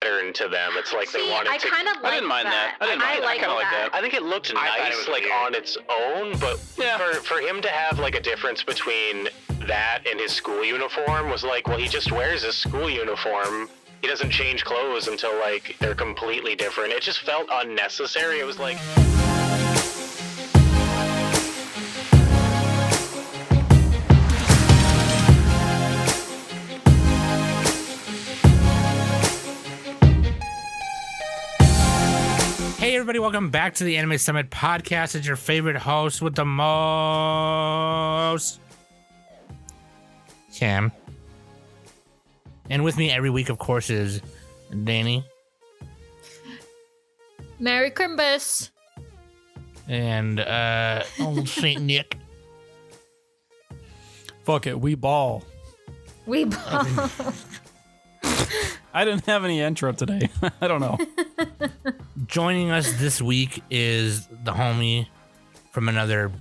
pattern to them. It's like they wanted I to. kind of like I didn't mind that. I like I like that. I think it looked nice, like on its own, but for him to have like a difference between that and his school uniform was like, well, he just wears his school uniform. He doesn't change clothes until like they're completely different. It just felt unnecessary. It was like. Hey everybody, welcome back to the Anime Summit podcast. It's your favorite host with the most, Sam. And with me every week, of course, is Danny. Merry Christmas. And old Saint Nick. Fuck it, we ball. We ball. I didn't have any intro today. I don't know. Joining us this week is the homie from another.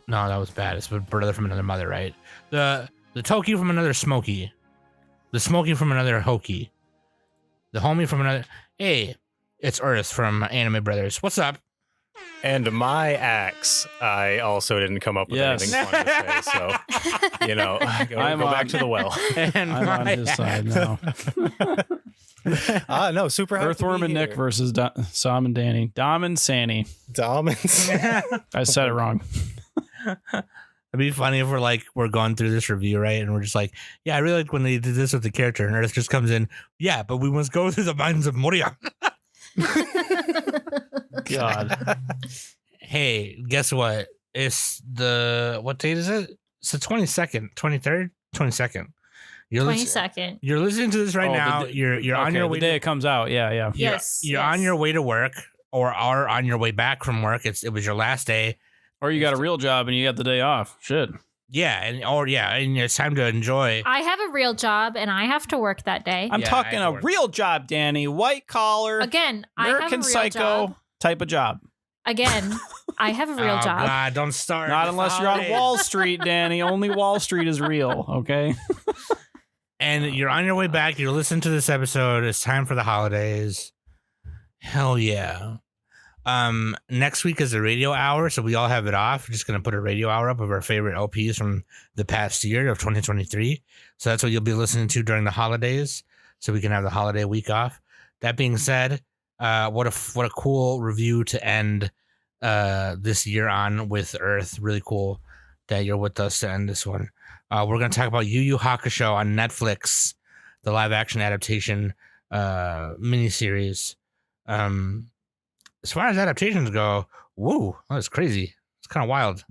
No, that was bad. It's a brother from another mother, right? The Toki from another Smokey. The Smokey from another Hokey. The homie from another. Hey, it's Earth from Anime Brothers. What's up? And my axe, I also didn't come up with anything fun to say, so, you know, go back to the well. And I'm on his side now. No, super happy Earthworm to be and here. Nick versus Sam and Danny. Dom and Sanny. Dominance. I said it wrong. It'd be funny if we're going through this review, right? And we're just like, yeah, I really like when they did this with the character, and Earth just comes in, yeah, but we must go through the minds of Moria. God. Hey, guess what? It's what date is it? It's the 22nd, 23rd, 22nd. 22nd. You're listening to this right now. You're on your way. The day it comes out. Yeah. You're on your way to work, or are on your way back from work. It was your last day. Or you got a real job and you got the day off. Shit. Yeah, and it's time to enjoy. I have a real job and I have to work that day. I'm Yeah, talking I have a to work. real job, Danny. White collar, Again, I have a American real Psycho job. type of job. Again, I have a real Oh, job. God, don't start. Not It's unless the you're on holidays. Wall Street, Danny. Only Wall Street is real, okay? And you're on your way back. You're listening to this episode. It's time for the holidays. Hell yeah. Next week is a radio hour, so we all have it off. We're just gonna put a radio hour up of our favorite LPs from the past year of 2023. So that's what you'll be listening to during the holidays, so we can have the holiday week off. That being said, what a cool review to end this year on with Earth. Really cool that you're with us to end this one. We're gonna talk about Yu Yu Hakusho on Netflix, the live action adaptation miniseries. As far as adaptations go, whoa, that's crazy. It's kind of wild.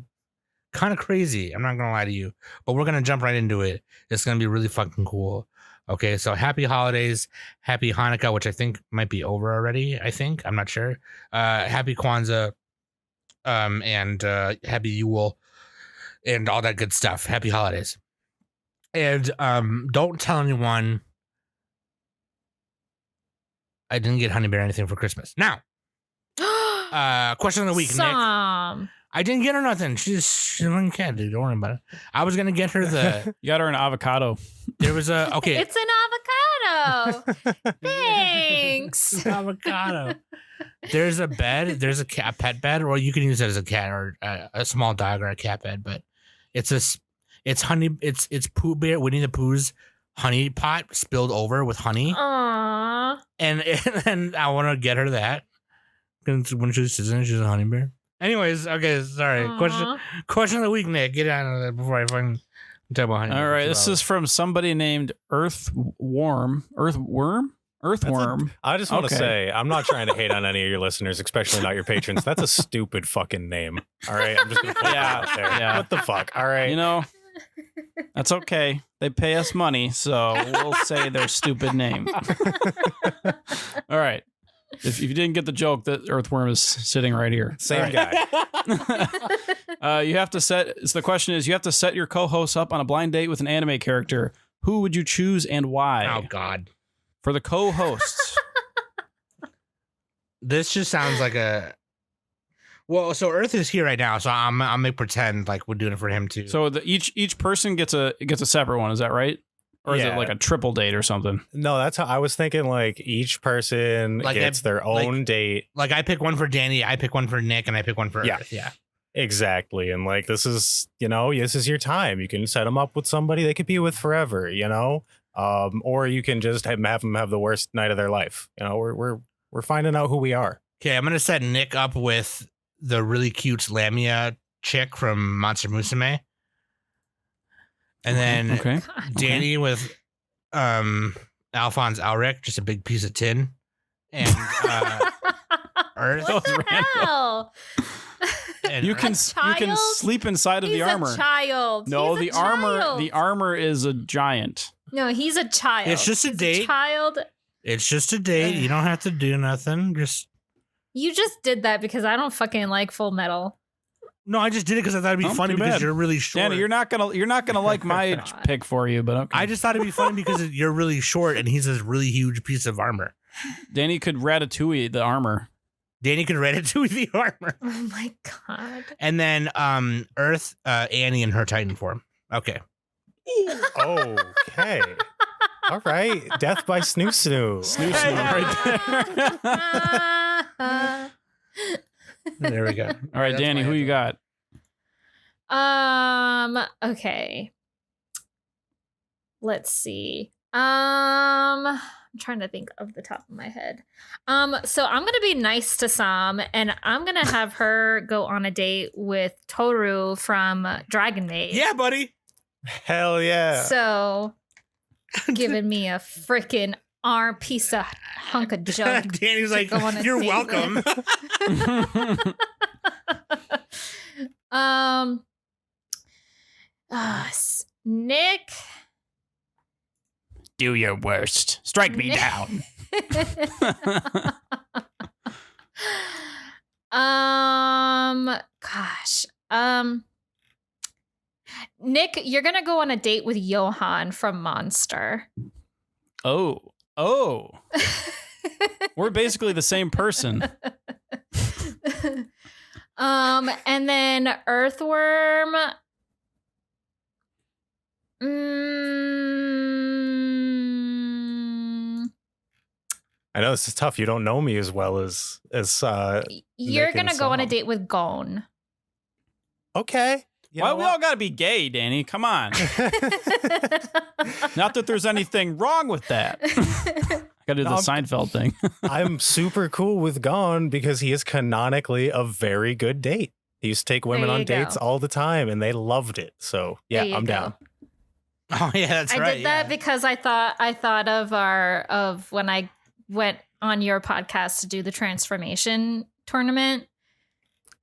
Kind of crazy. I'm not going to lie to you. But we're going to jump right into it. It's going to be really fucking cool. Okay, so happy holidays. Happy Hanukkah, which I think might be over already, I think. I'm not sure. Happy Kwanzaa. And happy Yule. And all that good stuff. Happy holidays. And don't tell anyone I didn't get Honey Bear anything for Christmas. Now, question of the week, Nick. Some. I didn't get her nothing. She's a little cat, dude. Don't worry about it. I was gonna get her the. You got her an avocado. There was a okay. It's an avocado. Thanks. Avocado. There's a bed. There's a pet bed, or you can use it as a cat or a small dog or a cat bed. But it's honey. It's Pooh Bear, Winnie the Pooh's honey pot spilled over with honey, Aww. and I want to get her that. When she's a honey bear. Anyways, okay, sorry. Aww. Question of the week, Nick. Get out of there before I fucking talk about honey. All right, this is from somebody named Earthworm. I just want to Okay. say, I'm not trying to hate on any of your listeners, especially not your patrons. That's a stupid fucking name. All right, I'm just gonna put that out there. Yeah. What the fuck? All right. You know, that's okay. They pay us money, so we'll say their stupid name. All right. If you didn't get the joke, that Earthworm is sitting right here. Same guy. You have to set. So the question is, you have to set your co-host up on a blind date with an anime character. Who would you choose and why? Oh God. For the co-hosts. This just sounds like a. Well, so Earth is here right now, so I'm make pretend like we're doing it for him too. So each person gets a separate one. Is that right? Or is it Yeah. like a triple date or something? No, that's how I was thinking. Like each person Like gets their own date. Like I pick one for Danny, I pick one for Nick, and I pick one for Yeah. Earth. Yeah. Exactly. And like, this is your time. You can set them up with somebody they could be with forever, or you can just have them have the worst night of their life. We're finding out who we are. Okay, I'm gonna set Nick up with the really cute Lamia chick from Monster Musume. And then Okay. Danny with Alphonse Alric, just a big piece of tin. And Earth. What the hell? And You can child? sleep inside of He's the armor. a child. No, He's the a armor child. the armor is a giant. No, he's a child. It's just a He's date. child. It's just a date. You don't have to do nothing. You just did that because I don't fucking like Full Metal. No, I just did it because I thought it'd be Oh, funny too because bad. you're really short. Danny, you're not gonna like my God. pick for you, but okay. I just thought it'd be funny because you're really short and he's this really huge piece of armor. Danny could ratatouille the armor. Danny could Ratatouille the armor. Oh my god. And then Earth, Annie in her Titan form. Okay. Okay. All right. Death by Snoo Snoo. Snoo Snoo right there. There we go. All right, That's Danny, my who you answer. got? Okay. Let's see. I'm trying to think of the top of my head. So I'm gonna be nice to Sam, and I'm gonna have her go on a date with Toru from Dragon Maid. Yeah, buddy. Hell yeah. So giving me a freaking arm piece of hunk of junk. Danny's like, go on a you're date welcome. Nick. Do your worst. Strike me down. Gosh. Nick, you're gonna go on a date with Johan from Monster. Oh. We're basically the same person. And then Earthworm. I know this is tough. You don't know me as well as You're Nick and gonna go on a Sam. date with Gon. okay. Why we all gotta be gay, Danny? Come on. Not that there's anything wrong with that. Gotta do the No, Seinfeld thing. I'm super cool with Gon because he is canonically a very good date. He used to take women There on you go. dates all the time and they loved it. So yeah, There you I'm go. down. Oh yeah, that's I right. did that because I thought of when I went on your podcast to do the transformation tournament.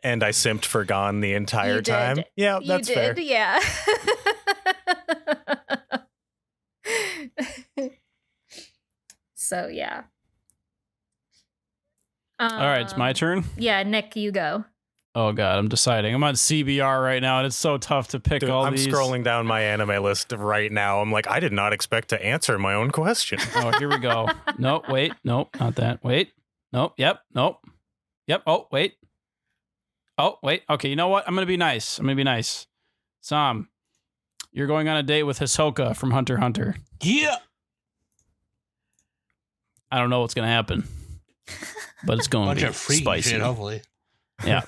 And I simped for Gon the entire You did. time. Yeah, that's you did, fair. yeah. So yeah. All right, it's my turn. Yeah, Nick, you go. Oh god, I'm deciding. I'm on CBR right now, and it's so tough to pick Dude, all I'm these. scrolling down my anime list right now. I'm like, I did not expect to answer my own question. Oh, here we go. Nope, wait, nope, not that. Wait, nope, yep, nope, yep. Oh, wait. Oh, wait. Okay, you know what? I'm gonna be nice. Sam, you're going on a date with Hisoka from Hunter x Hunter. Yeah. I don't know what's gonna happen, but it's going Bunch to be of freaky spicy. shit, hopefully. Yeah.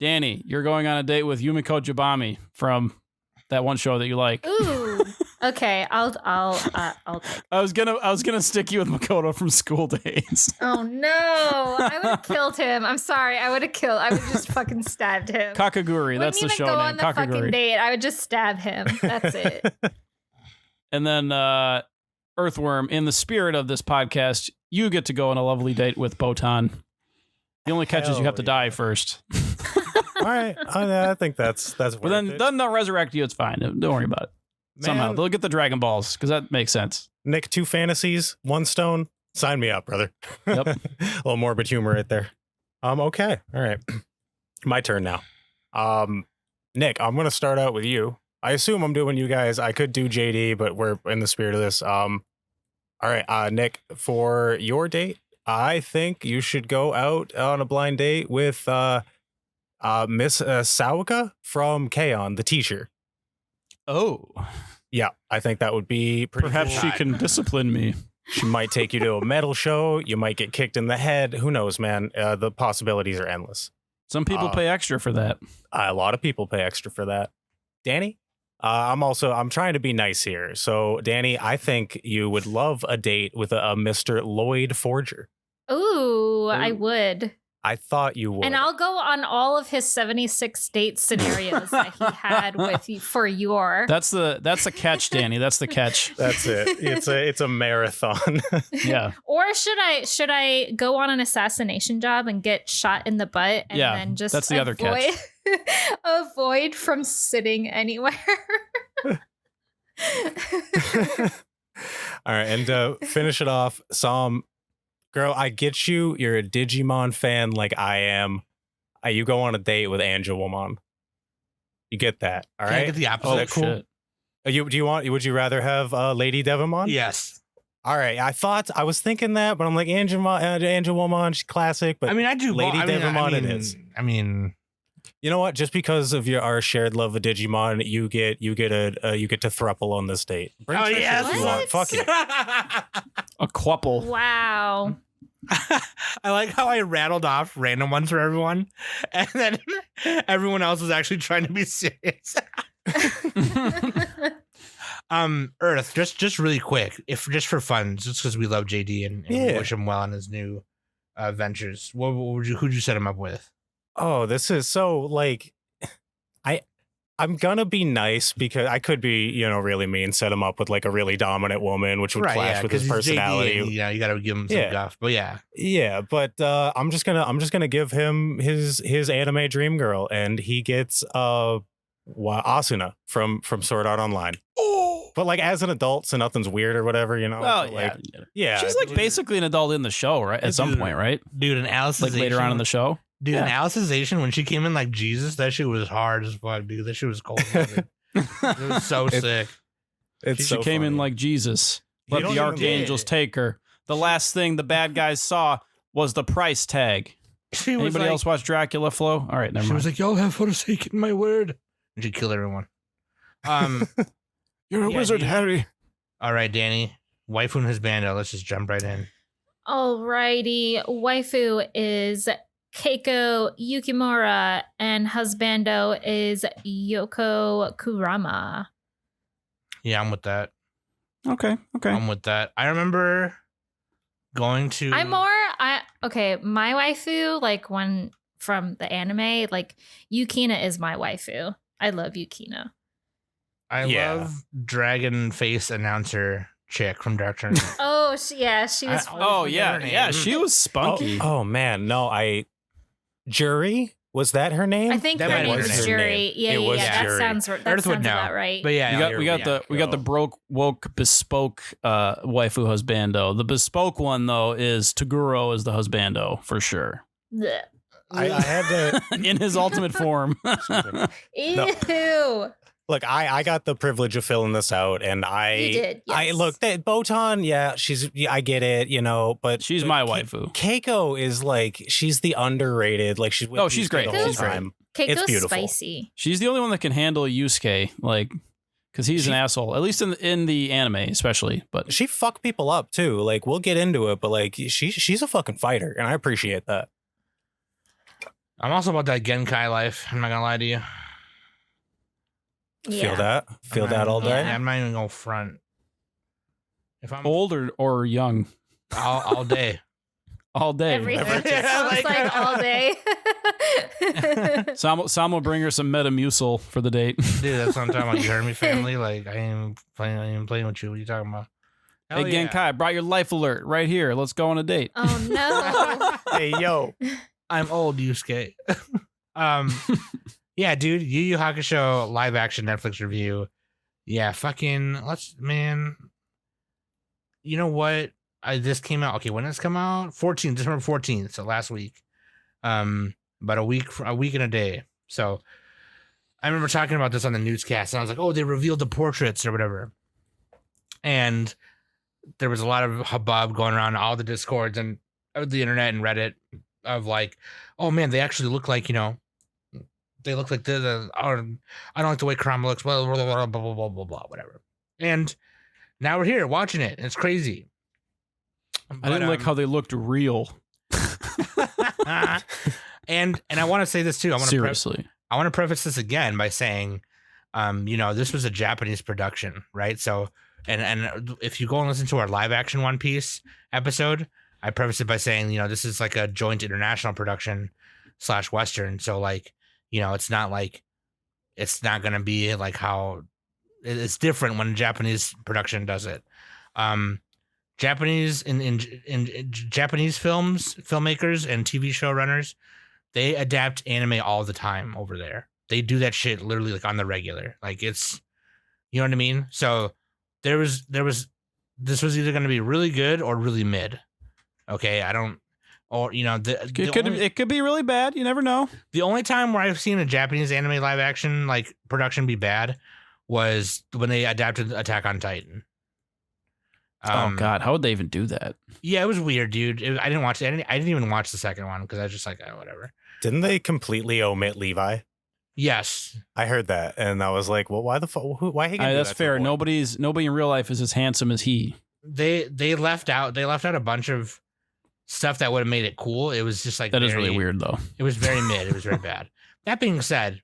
Danny, you're going on a date with Yumiko Jabami from that one show that you like. Ooh. Okay, I'll take. I was gonna stick you with Makoto from School Days. Oh no! I would have killed him. I'm sorry. I would have just fucking stabbed him. Kakaguri, that's the Wouldn't show even go name. on the fucking Kakaguri. date. I would just stab him. That's it. And then Earthworm, in the spirit of this podcast, you get to go on a lovely date with Botan. The only catch is you have to die first. All right. I think that's But worth then it. they'll resurrect you. It's fine. Don't worry about it. Somehow Man, they'll get the Dragon Balls because that makes sense. Nick, 2 fantasies, 1 stone. Sign me up, brother. Yep. A little morbid humor right there. Okay. All right. My turn now. Nick, I'm gonna start out with you. I assume I'm doing you guys. I could do JD, but we're in the spirit of this. All right, Nick, for your date, I think you should go out on a blind date with Miss Sawaka from K-On, the teacher. Oh. Yeah, I think that would be pretty Perhaps cool. she can discipline me. She might take you to a metal show. You might get kicked in the head. Who knows, man? The possibilities are endless. Some people pay extra for that. A lot of people pay extra for that. Danny? I'm trying to be nice here. So, Danny, I think you would love a date with a Mr. Lloyd Forger. Ooh, I would. I thought you would. And I'll go on all of his 76 date scenarios that he had with you for your. That's the catch, Danny. That's the catch. That's it. It's a marathon. Yeah. Or should I go on an assassination job and get shot in the butt and Yeah, then just that's the other catch. avoid from sitting anywhere? All right, and to finish it off, Sam, girl, I get you. You're a Digimon fan like I am. You go on a date with Angelomon. You get that, all Can I right? get the opposite? Oh, cool. Shit. Would you rather have Lady Devimon? Yes. All right, I was thinking that, but I'm like Angelomon, she's classic. But I mean, I do. Lady Devimon it is. I mean, you know what? Just because of our shared love of Digimon, you get to thruple on this date. Bring Trisha if you want. What? Fuck it. A quapple. Wow. I like how I rattled off random ones for everyone, and then everyone else was actually trying to be serious. Earth, just really quick, if just for fun, just because we love JD and we wish him well on his new ventures. Who'd you set him up with? Oh, this is so like I'm gonna be nice because I could be, really mean, set him up with like a really dominant woman, which would clash with his personality. JD, you gotta give him some guff, but yeah. Yeah, but I'm just gonna give him his anime dream girl, and he gets Asuna from Sword Art Online. Oh, But like as an adult, so nothing's weird or whatever, Well, like, yeah. She's like basically an adult in the show, right? At some point, right? dude, an Alicization. Like later on in the show. Dude, an Alicization when she came in like Jesus, that shit was hard as fuck, dude. That shit was cold. It was so sick. She came in like Jesus. Let the archangels take her. The last thing the bad guys saw was the price tag. Anybody else watch Dracula Flow? All right, never mind. She was like, "Y'all have forsaken my word," and she killed everyone. You're a wizard, dude. Harry. All right, Danny, waifu and his bando. Let's just jump right in. Alrighty, waifu is Keiko Yukimura and husbando is Yoko Kurama. Yeah, I'm with that. Okay. I'm with that. I remember going to. My waifu, like one from the anime, like Yukina is my waifu. I love Yukina. I love dragon face announcer chick from Dark Tournament. Oh, she was. She was spunky. Oh man, no, Jury, was that her name? I think That her might be name her is name. Jury. Yeah, It was that Jury. sounds Earth would know. about right. But yeah, we got the broke woke bespoke waifu husbando. The bespoke one though is Toguro as the husbando for sure. Blech. I had to In his ultimate form. Ew. look. I got the privilege of filling this out, and You did. Yes. I look that Botan. Yeah, I get it, but She's my waifu. Keiko is like she's the underrated. Like she's with Oh, she's Yusuke great. the whole She's great. time. Keiko's beautiful. spicy. She's the only one that can handle Yusuke, like, because he's an asshole. At least in the anime, especially. But She fucked people up too. Like we'll get into it, but like she's a fucking fighter, and I appreciate that. I'm also about that Genkai life. I'm not gonna lie to you. Feel that all day. I'm not even gonna front. If I'm old or young, all day. all day. Everything. Yeah, Sounds like all day. Sam will bring her some Metamucil for the date. Dude, that's what I'm talking about. You heard me, family. Like I ain't playing with you. What are you talking about? Hell Hey, Genkai, I brought your life alert right here. Let's go on a date. Oh no. Hey yo, I'm old, Yusuke. Yeah, dude. Yu Yu Hakusho live action Netflix review. Yeah, man. You know what? This came out. Okay, when did this come out? December 14th. So last week. About a week and a day. So I remember talking about this on the newscast, and I was like, "Oh, they revealed the portraits or whatever." And there was a lot of hubbub going around all the discords and the internet and Reddit of like, "Oh man, they actually look like they look like this. I don't like the way Kurama looks." Blah blah blah blah blah blah blah, whatever. And now we're here watching it. It's crazy. I didn't like how they looked real. and I want to say this too. Seriously. I want to preface this again by saying, this was a Japanese production, right? So, and if you go and listen to our live action One Piece episode, I preface it by saying, this is like a joint international production / Western. So like, it's not going to be like how it's different when a Japanese production does it. Japanese in Japanese filmmakers and TV showrunners, they adapt anime all the time over there. They do that shit literally like on the regular. Like it's, you know what I mean? So this was either going to be really good or really mid. Okay. It could be really bad. You never know. The only time where I've seen a Japanese anime live action like production be bad was when they adapted Attack on Titan. Oh God, how would they even do that? Yeah, it was weird, dude. I didn't watch it. I didn't even watch the second one because I was just like, whatever. Didn't they completely omit Levi? Yes, I heard that, and I was like, "Well, why the fuck? Why he?" That's fair. Nobody in real life is as handsome as he. They left out a bunch of stuff that would have made it cool. It was just like that is really weird, though. It was very mid. It was very bad. That being said,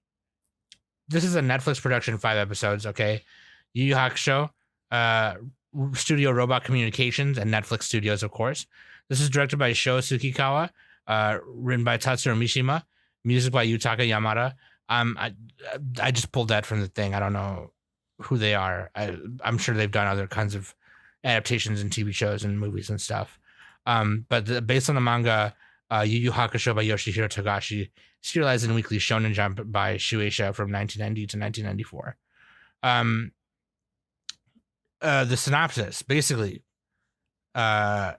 this is a Netflix production, 5 episodes. Okay, Yu Yu Hakusho, Studio Robot Communications and Netflix Studios, of course. This is directed by Sho Tsukikawa, written by Tatsuro Mishima, music by Yutaka Yamada. I just pulled that from the thing. I don't know who they are. I'm sure they've done other kinds of adaptations and TV shows and movies and stuff. But based on the manga, Yu Yu Hakusho by Yoshihiro Togashi, serialized in Weekly Shonen Jump by Shueisha from 1990 to 1994. The synopsis, basically, the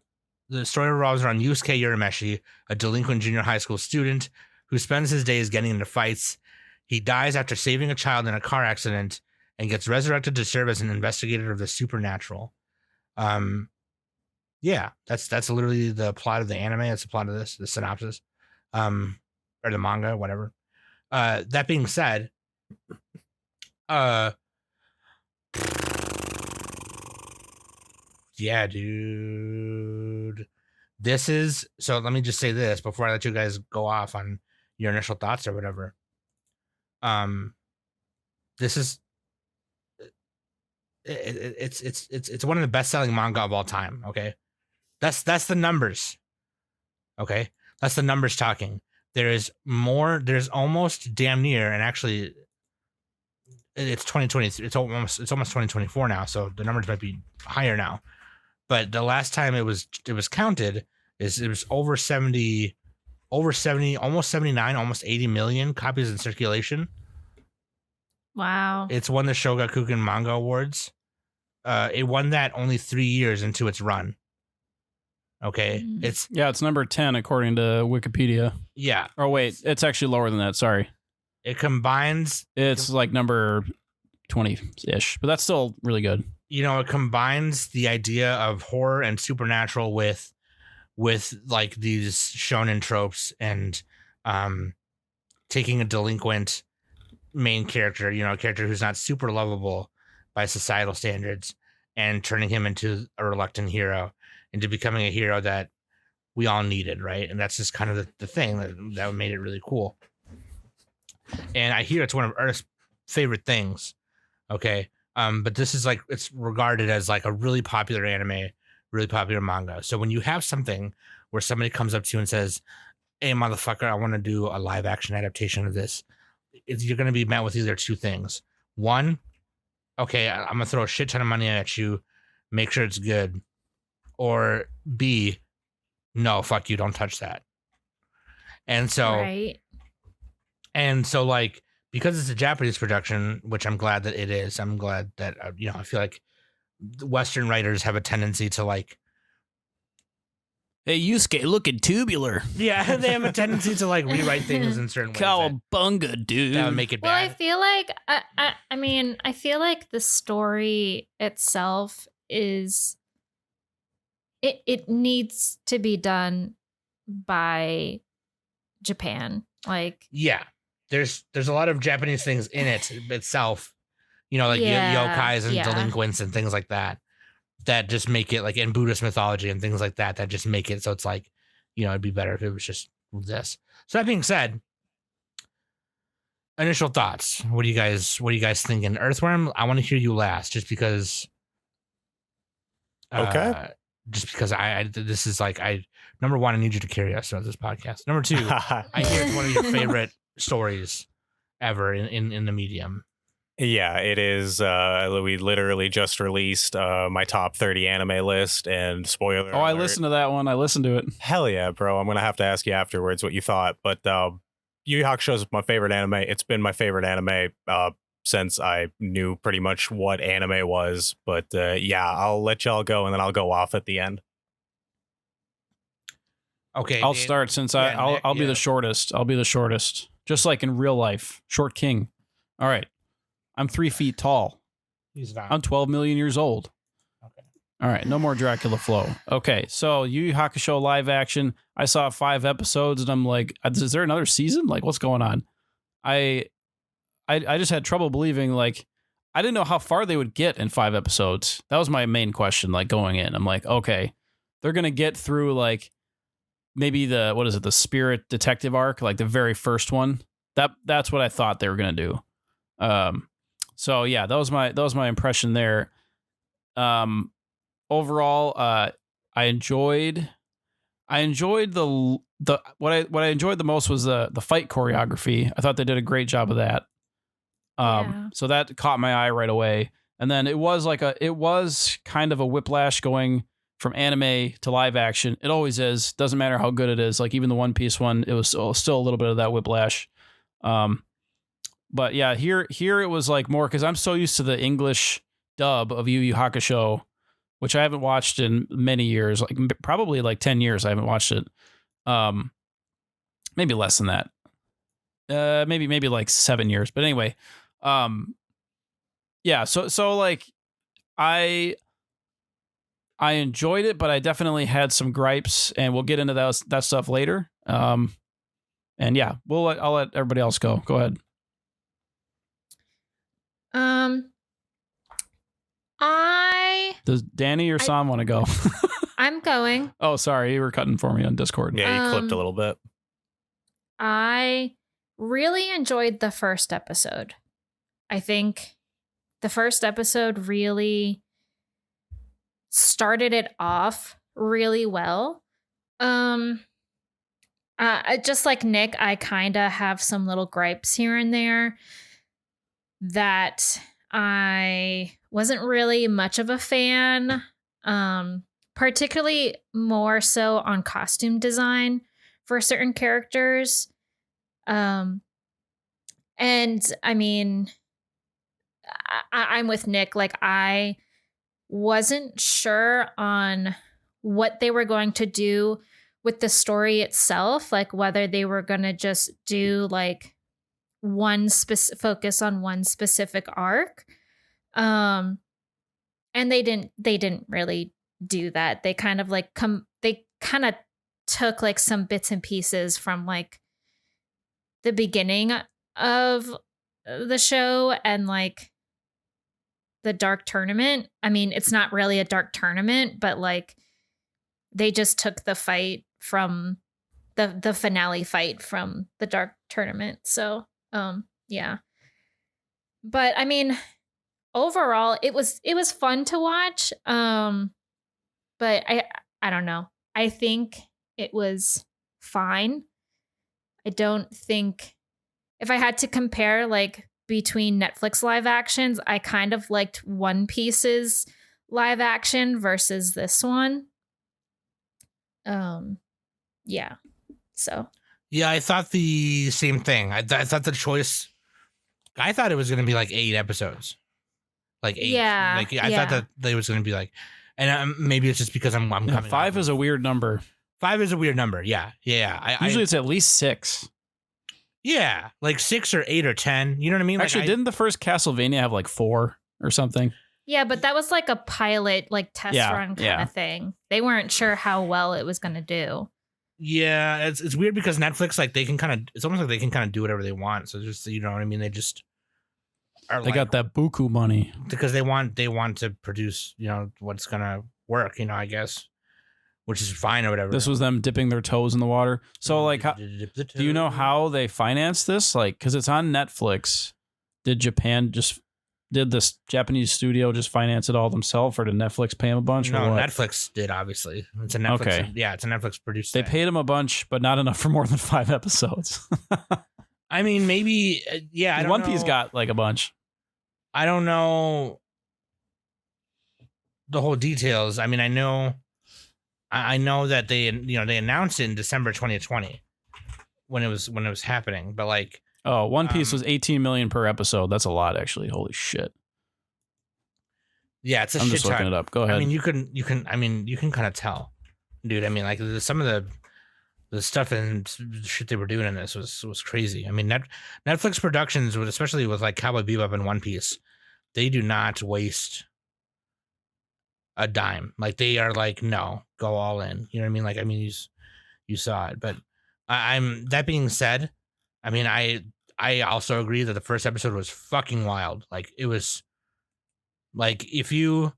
story revolves around Yusuke Urameshi, a delinquent junior high school student who spends his days getting into fights. He dies after saving a child in a car accident and gets resurrected to serve as an investigator of the supernatural. Yeah, that's literally the plot of the anime. That's the plot of the synopsis, or the manga, whatever. That being said, yeah, dude. So let me just say this before I let you guys go off on your initial thoughts or whatever. This is it's one of the best-selling manga of all time, okay? That's the numbers. Okay? That's the numbers talking. There's almost damn near, and actually it's 2023. It's almost 2024 now, so the numbers might be higher now. But the last time it was counted it was over 70, almost 79, almost 80 million copies in circulation. Wow. It's won the Shogakukan Manga Awards. It won that only 3 years into its run. Okay. It's number 10 according to Wikipedia. Yeah. Oh wait, it's actually lower than that. Sorry. It combines. It's like number 20-ish, but that's still really good. It combines the idea of horror and supernatural with like these shonen tropes and taking a delinquent main character, a character who's not super lovable by societal standards, and turning him into a reluctant hero, into becoming a hero that we all needed, right? And that's just kind of the thing that made it really cool. And I hear it's one of Earth's favorite things. Okay. But this is like, it's regarded as like a really popular anime, really popular manga. So when you have something where somebody comes up to you and says, "Hey, motherfucker, I want to do a live action adaptation of this," you're going to be met with either two things. One, okay, I'm going to throw a shit ton of money at you, make sure it's good. Or B, no, fuck you, don't touch that. And so, right. And so like, because it's a Japanese production, which I'm glad that it is, I'm glad that, I feel like Western writers have a tendency to like, "Hey, Yusuke, looking tubular." Yeah, they have a tendency to like rewrite things in certain ways. Cowabunga, dude. That would make it bad. Well, I feel like I feel like the story itself is it needs to be done by Japan. Like, yeah, there's a lot of Japanese things in it itself like yokais and Yeah. delinquents and things like that. That just make it like in Buddhist mythology and things like that. That just make it so it's like, it'd be better if it was just this. So that being said, initial thoughts. What do you guys thinking? Earthworm, I want to hear you last, just because. Okay. Just because this is like number one, I need you to carry us throughout this podcast. Number two, I hear it's one of your favorite stories ever in the medium. Yeah, it is. We literally just released my top 30 anime list, and spoiler. Oh, I alert. listened to that one. I listened to it. Hell yeah, bro. I'm going to have to ask you afterwards what you thought. But Yu Yu Hakusho is my favorite anime. It's been my favorite anime since I knew pretty much what anime was. But yeah, I'll let y'all go, and then I'll go off at the end. Okay. I'll start since I'll be the shortest. I'll be the shortest. Just like in real life. Short king. All right. I'm 3 feet tall. He's not. I'm 12 million years old. Okay. All right. No more Dracula flow. Okay. So Yu Yu Hakusho live action. I saw 5 episodes and I'm like, is there another season? Like, what's going on? I just had trouble believing, like, I didn't know how far they would get in 5 episodes. That was my main question, like, going in. I'm like, okay, they're going to get through, like, maybe the Spirit Detective arc, like the very first one. That's what I thought they were going to do. So yeah, that was my impression there. Overall, I enjoyed the what I enjoyed the most was the fight choreography. I thought they did a great job of that. So that caught my eye right away. And then it was kind of a whiplash going from anime to live action. It always is. Doesn't matter how good it is. Like even the One Piece one, it was still a little bit of that whiplash. But yeah, here it was like more, because I'm so used to the English dub of Yu Yu Hakusho, which I haven't watched in many years, like probably like 10 years. I haven't watched it. Maybe less than that. Maybe like 7 years. But anyway, yeah. So like I enjoyed it, but I definitely had some gripes, and we'll get into that stuff later. And yeah, I'll let everybody else go. Go ahead. Does Danny or Sam want to go? I'm going. Oh, sorry, you were cutting for me on Discord. Yeah, you clipped a little bit. I really enjoyed the first episode. I think the first episode really started it off really well. Just like Nick, I kind of have some little gripes here and there that I wasn't really much of a fan, particularly more so on costume design for certain characters. And I mean, I'm with Nick. Like, I wasn't sure on what they were going to do with the story itself, like whether they were going to just do like focus on one specific arc. And they didn't really do that. They kind of like they kind of took like some bits and pieces from like the beginning of the show and like the Dark Tournament. I mean, it's not really a Dark Tournament, but like they just took the fight from the finale fight from the Dark Tournament. So, yeah. But I mean, overall, it was fun to watch. But I don't know. I think it was fine. I don't think, if I had to compare like between Netflix live actions, I kind of liked One Piece's live action versus this one. Yeah. So. Yeah, I thought the same thing. I thought the choice. I thought it was going to be like 8 episodes, like 8. Yeah. Like I thought that they was going to be like, and maybe it's just because I'm coming. 5 is a weird number. 5 is a weird number. Yeah. Usually it's at least 6. Yeah, like 6 or 8 or 10. You know what I mean? Actually, didn't the first Castlevania have like 4 or something? Yeah, but that was like a pilot, like test run kind of thing. They weren't sure how well it was going to do. Yeah, it's weird because Netflix, like they can kind of, it's almost like they can kind of do whatever they want. So just, you know what I mean? They just, are They got that buku money. because they want to produce, what's gonna work, I guess, which is fine or whatever. This was them dipping their toes in the water. So, like, do you know how they financed this? Like, because it's on Netflix. Did this Japanese studio just finance it all themselves, or did Netflix pay them a bunch? No, or what? Netflix did, obviously. It's a Netflix. Okay. Yeah, it's a Netflix produced They thing. paid them a bunch, but not enough for more than 5 episodes. I mean, maybe, I don't One know. Piece got like a bunch. I don't know the whole details. I mean, I know that they announced it in December 2020 when it was happening, but like, Oh, One Piece was 18 million per episode. That's a lot, actually. Holy shit! yeah, it's a I'm shit just looking ton. it up. Go ahead. I mean, you can kind of tell, dude. I mean, like some of the stuff and shit they were doing in this was crazy. I mean, Netflix productions, especially with like Cowboy Bebop and One Piece, they do not waste a dime. Like they are like, no, go all in. You know what I mean? Like, I mean, you saw it, but I'm that being said, I mean, I also agree that the first episode was fucking wild. Like it was like if you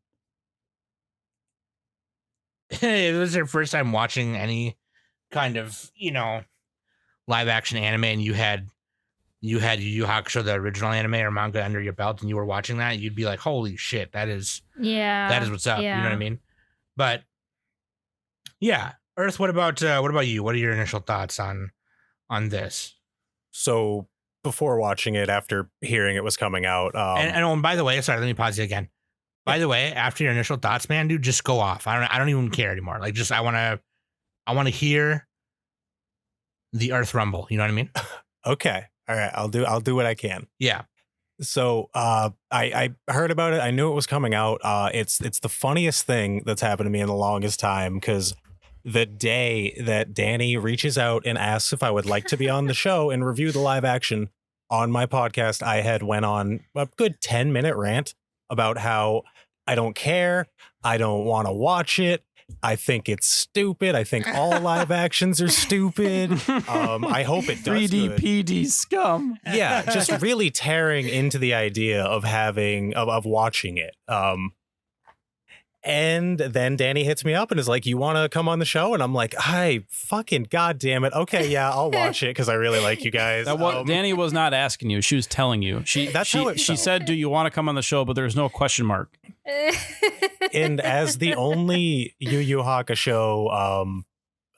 if it was your first time watching any kind of, live action anime and you had Yu Yu Hakusho, the original anime or manga under your belt and you were watching that, you'd be like, holy shit, that is what's up. You know what I mean? But yeah, Earth, what about you? What are your initial thoughts on this? So before watching it, after hearing it was coming out, And by the way, sorry, let me pause you again. By the way, after your initial thoughts, man, dude, just go off. I don't even care anymore. Like, just I want to hear the Earth rumble. You know what I mean? okay, all right, I'll do what I can. Yeah. So I heard about it. I knew it was coming out. It's the funniest thing that's happened to me in the longest time, because the day that Danny reaches out and asks if I would like to be on the show and review the live action on my podcast, I had went on a good 10-minute rant about how I don't care. I don't want to watch it. I think it's stupid. I think all live actions are stupid. I hope it does 3D good. PD scum. Yeah, just really tearing into the idea of watching it. And then Danny hits me up and is like, you want to come on the show? And I'm like, hi, fucking goddamn it. Okay, yeah, I'll watch it because I really like you guys. Danny was not asking you. She was telling you. She said, do you want to come on the show? But there's no question mark. And as the only Yu Yu Hakusho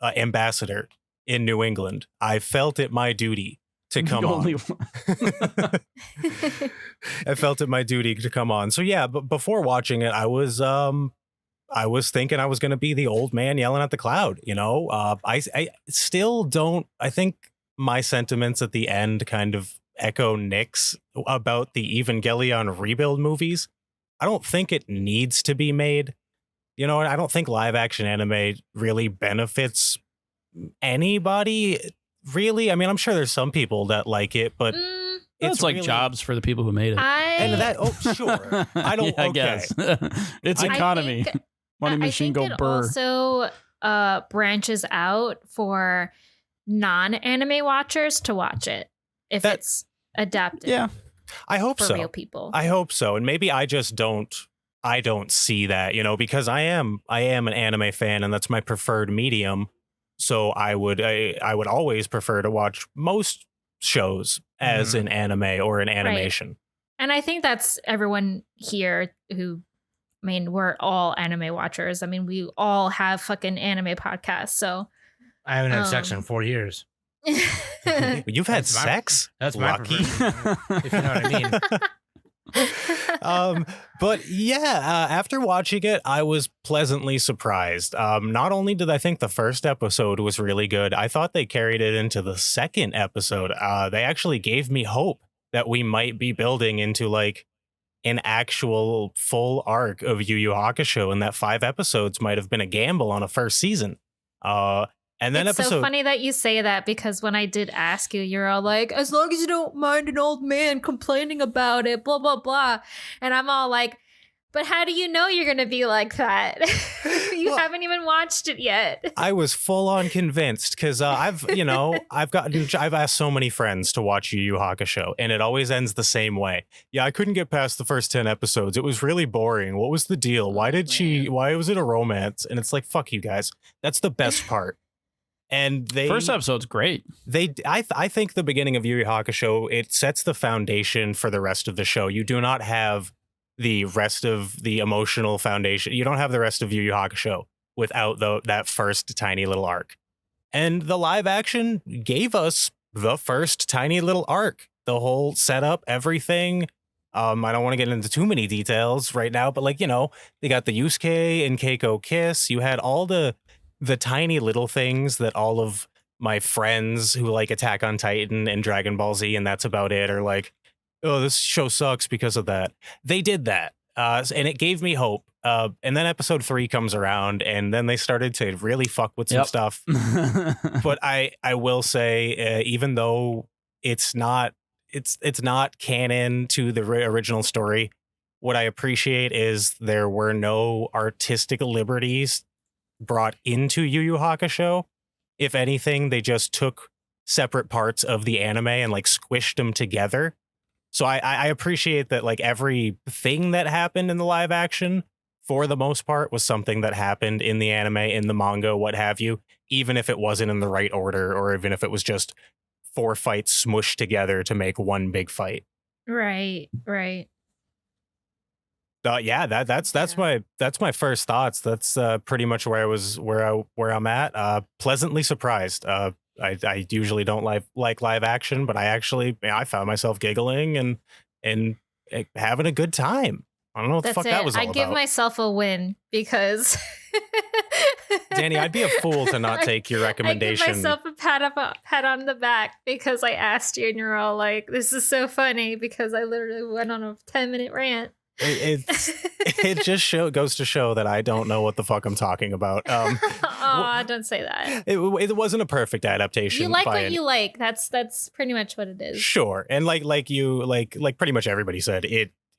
ambassador in New England, I felt it my duty to come on. I felt it my duty to come on. So yeah, but before watching it, I was thinking I was going to be the old man yelling at the cloud. I still don't. I think my sentiments at the end kind of echo Nick's about the Evangelion rebuild movies. I don't think it needs to be made. I don't think live action anime really benefits anybody. Really, I mean, I'm sure there's some people that like it, but it's like really, jobs for the people who made it. Sure. I don't. I okay. guess it's economy. Money machine go burr. Also, branches out for non-anime watchers to watch it if it's adapted. Yeah, I hope for so. Real people. I hope so, and maybe I just don't. I don't see that, because I am an anime fan, and that's my preferred medium. So I would always prefer to watch most shows as an anime or an animation. Right. And I think that's everyone here we're all anime watchers. I mean, we all have fucking anime podcasts. So I haven't had sex in 4 years. You've had sex? That's lucky. If you know what I mean. But yeah, after watching it, I was pleasantly surprised. Not only did I think the first episode was really good, I thought they carried it into the second episode. They actually gave me hope that we might be building into like an actual full arc of Yu Yu Hakusho, and that 5 episodes might have been a gamble on a first season. And then it's so funny that you say that, because when I did ask you, you're all like, as long as you don't mind an old man complaining about it, blah, blah, blah. And I'm all like, But how do you know you're going to be like that? You Well, haven't even watched it yet. I was full on convinced because I've asked so many friends to watch Yu Yu Hakusho, and it always ends the same way. Yeah, I couldn't get past the first 10 episodes. It was really boring. What was the deal? Why was it a romance? And it's like, fuck you guys. That's the best part. And First episode's great. I think the beginning of Yu Yu Hakusho, it sets the foundation for the rest of the show. You do not have the rest of the emotional foundation. You don't have the rest of Yu Yu Hakusho without that first tiny little arc. And the live action gave us the first tiny little arc. The whole setup, everything. I don't want to get into too many details right now, but they got the Yusuke and Keiko kiss. You had all the tiny little things that all of my friends who like Attack on Titan and Dragon Ball Z, and that's about it, are like, oh, this show sucks because of that. They did that. And it gave me hope. And then episode 3 comes around, and then they started to really fuck with some stuff. But I will say, even though it's not canon to the original story, what I appreciate is there were no artistic liberties brought into Yu Yu Hakusho. If anything, they just took separate parts of the anime and like squished them together. So I appreciate that, like, everything that happened in the live action, for the most part, was something that happened in the anime, in the manga, what have you, even if it wasn't in the right order, or even if it was just 4 fights smushed together to make one big fight. Right. Yeah, that's my first thoughts. That's pretty much where I'm at. Pleasantly surprised. I usually don't like live action, but I found myself giggling and having a good time. I don't know what the fuck that was all I give about. myself a win because Danny, I'd be a fool to not take your recommendation. I give myself a pat on the back because I asked you and you're all like, this is so funny because I literally went on a 10-minute rant. It just goes to show that I don't know what the fuck I'm talking about. Don't say that. It wasn't a perfect adaptation. You like what you like. That's pretty much what it is. Sure, and like pretty much everybody said,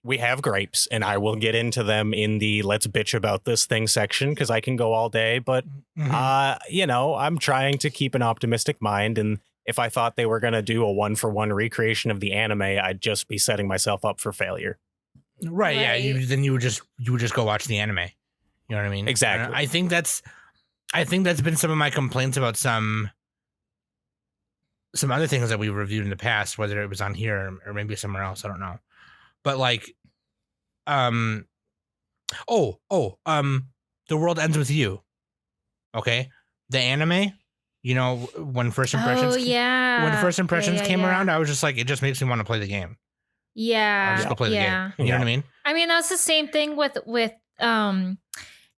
we have gripes, and I will get into them in the let's bitch about this thing section because I can go all day. But I'm trying to keep an optimistic mind, and if I thought they were gonna do a 1-for-1 recreation of the anime, I'd just be setting myself up for failure. Right. Yeah. You would just go watch the anime. You know what I mean? Exactly. I think that's been some of my complaints about some other things that we reviewed in the past, whether it was on here or maybe somewhere else. I don't know. But like, The World Ends With You. Okay. The anime, when First Impressions, when First Impressions came around, I was just like, it just makes me want to play the game. Yeah. I'll just go play the game. You know what I mean? I mean, that's the same thing with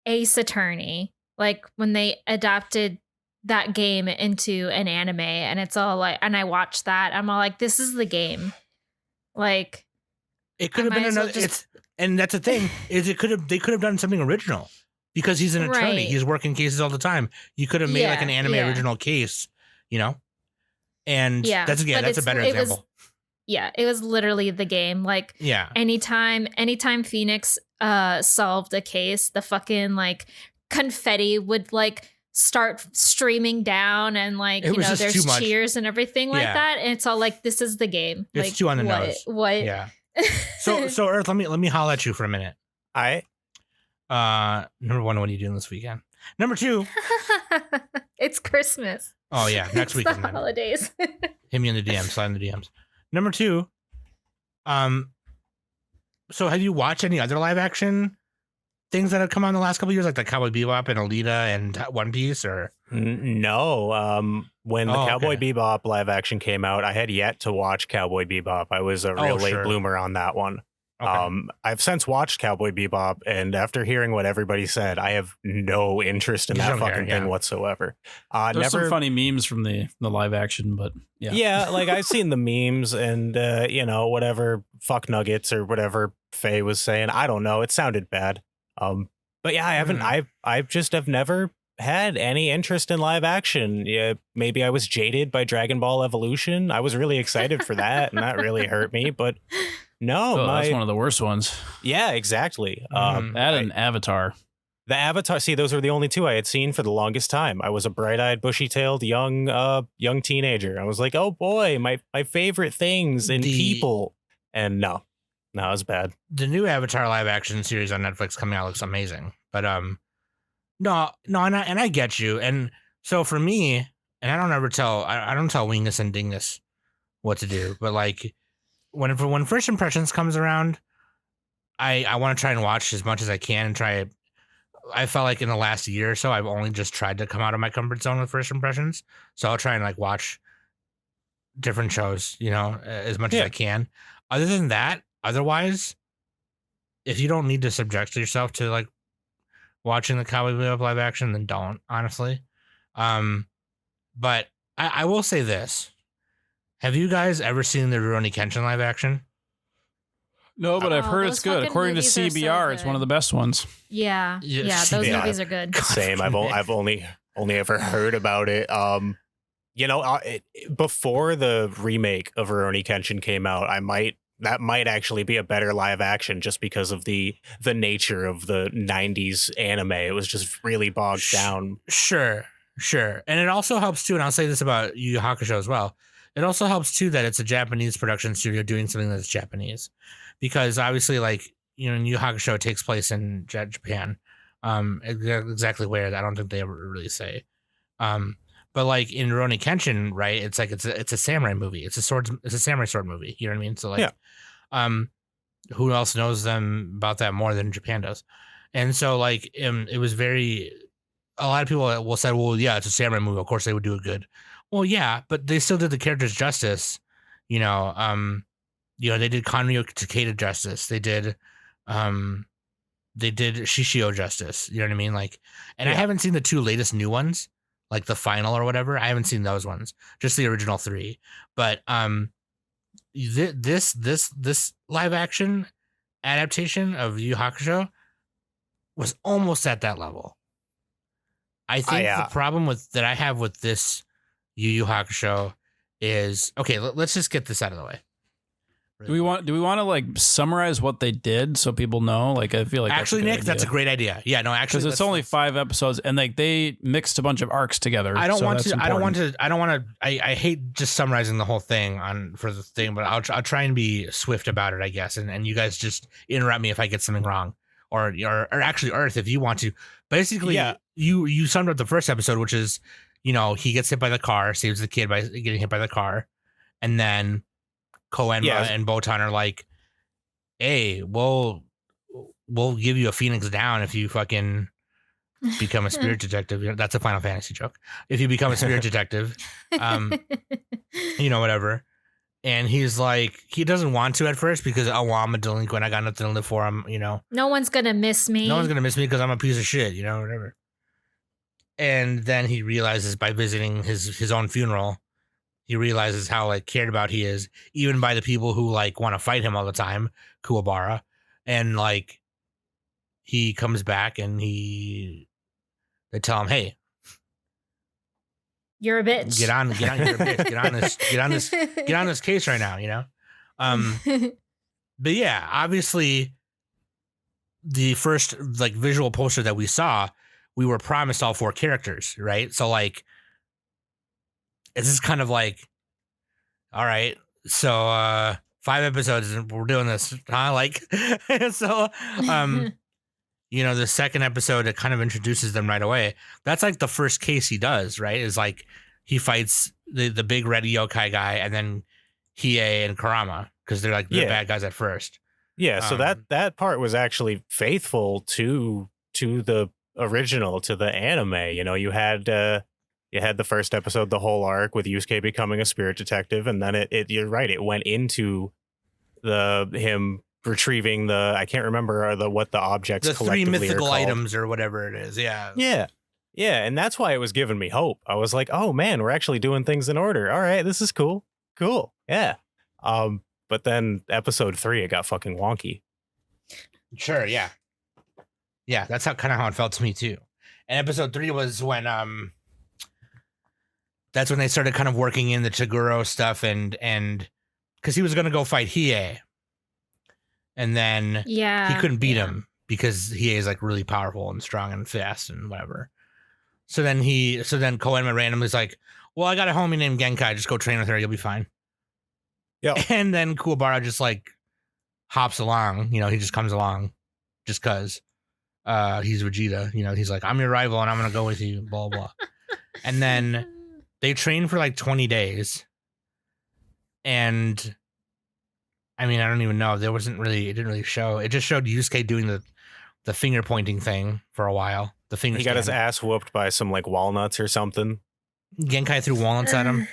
Ace Attorney. Like when they adapted that game into an anime, and it's all like, and I watched that, I'm all like, this is the game. Like, it could have been another. And that's the thing is, they could have done something original because he's an attorney. Right. He's working cases all the time. You could have made like an anime original case, And that's a better example. It was literally the game. Like, anytime Phoenix solved a case, the fucking like confetti would like start streaming down, and like there's cheers and everything like that. And it's all like, this is the game. It's like, too on the nose. What? Yeah. So Earth, let me holler at you for a minute. All right. Number 1, what are you doing this weekend? Number 2, it's Christmas. Oh yeah, next it's weekend. The holidays. Hit me in the DMs. Slide in the DMs. Number 2, so have you watched any other live action things that have come out in the last couple of years, like the Cowboy Bebop and Alita and One Piece, or no? When the Cowboy Bebop live action came out, I had yet to watch Cowboy Bebop. I was a real late bloomer on that one. Okay. I've since watched Cowboy Bebop, and after hearing what everybody said, I have no interest in that fucking thing whatsoever. There's some funny memes from the live action, but yeah, like I've seen the memes, and whatever fuck nuggets or whatever Faye was saying. I don't know. It sounded bad. But yeah, I haven't. I've never had any interest in live action. Yeah, maybe I was jaded by Dragon Ball Evolution. I was really excited for that, and that really hurt me. But No, Oh, that's one of the worst ones. yeah, exactly. That and Avatar. The Avatar. See, those were the only two I had seen for the longest time. I was a bright-eyed, bushy-tailed young teenager. I was like, oh boy, my favorite things and people. And no, it was bad. The new Avatar live action series on Netflix coming out looks amazing. But no, and I get you. And so for me, and I don't ever tell I don't tell Wingus and Dingus what to do, but like when First Impressions comes around, I want to try and watch as much as I can and try. I felt like in the last year or so, I've only just tried to come out of my comfort zone with First Impressions. So I'll try and like watch different shows, as much as I can. Other than that, otherwise, if you don't need to subject yourself to like watching the Cowboy Bebop live action, then don't, honestly. But I will say this. Have you guys ever seen the Rurouni Kenshin live action? No, but I've heard it's those good. fucking According to movies are so CBR, it's one of the best ones. Yeah, those Yeah. movies are good. Same. I've only ever heard about it. Before the remake of Rurouni Kenshin came out, that might actually be a better live action just because of the nature of the 90s anime. It was just really bogged down. Sure. And it also helps too, and I'll say this about Yu Yu Hakusho as well. It also helps too that it's a Japanese production studio doing something that's Japanese. Because obviously, like, in Yu Yu Hakusho, it takes place in Japan. Exactly where, I don't think they ever really say. But like in Rurouni Kenshin, right? It's like it's a samurai movie. It's a samurai sword movie. You know what I mean? So like, who else knows them about that more than Japan does? And so like, it was very. A lot of people will say, "Well, yeah, it's a samurai movie. Of course, they would do it good." Well, yeah, but they still did the characters justice. They did Kanryo Takeda justice. They did Shishio justice. You know what I mean? Like, and I haven't seen the two latest new ones, like the final or whatever. I haven't seen those ones, just the original 3. But this live action adaptation of Yu Yu Hakusho was almost at that level. I think the problem that I have with this Yu Yu Hakusho is, okay, let's just get this out of the way. Do we want to like summarize what they did so people know? Like, I feel like actually, Nick, that's a great idea. Yeah, no, actually, because it's only 5 episodes, and like they mixed a bunch of arcs together. I hate just summarizing the whole thing for the thing, but I'll try and be swift about it, I guess. And you guys just interrupt me if I get something wrong, or actually, Earth, if you want to. Basically, you summed up the first episode, which is, he gets hit by the car, saves the kid by getting hit by the car, and then Koenma and Botan are like, hey, we'll give you a Phoenix Down if you fucking become a spirit detective. That's a Final Fantasy joke. If you become a spirit detective, whatever. And he's like, he doesn't want to at first because, I'm a delinquent. I got nothing to live for. No one's going to miss me. No one's going to miss me because I'm a piece of shit, whatever. And then he realizes by visiting his own funeral, he realizes how like cared about he is, even by the people who like want to fight him all the time, Kuwabara. And like, he comes back and they tell him, hey, you're a bitch. You're a bitch. Get on this case right now, But yeah, obviously the first like visual poster that we saw, we were promised all 4 characters, right? So like, it's just kind of like, all right, so 5 episodes and we're doing this, huh? Like, so, the second episode, it kind of introduces them right away. That's like the first case he does, right? Is like he fights the big red yokai guy and then Hiei and Karama because they're like the bad guys at first. Yeah, so that part was actually faithful to the original, to the anime. You had the first episode, the whole arc with Yusuke becoming a spirit detective, and then it you're right, it went into him retrieving I can't remember what the objects, the 3 mythical items or whatever it is. Yeah, and that's why it was giving me hope. I was like, oh man, we're actually doing things in order. All right, this is cool, yeah. But then episode 3, it got fucking wonky. Sure, yeah, that's how it felt to me too. And episode 3 was when that's when they started kind of working in the Toguro stuff and because he was going to go fight Hiei. and then Yeah. he couldn't beat him because he is like really powerful and strong and fast and whatever. So then Koenma randomly is like, well, I got a homie named Genkai. Just go train with her. You'll be fine. Yeah. And then Kuwabara just like hops along. You know, he just comes along just because he's Vegeta. You know, he's like, I'm your rival and I'm going to go with you, blah, blah. And then they train for like 20 days. And I mean, I don't even know. It didn't really show. It just showed Yusuke doing the finger pointing thing for a while. The finger He got his stand. ass whooped by some like walnuts or something. Genkai threw walnuts at him.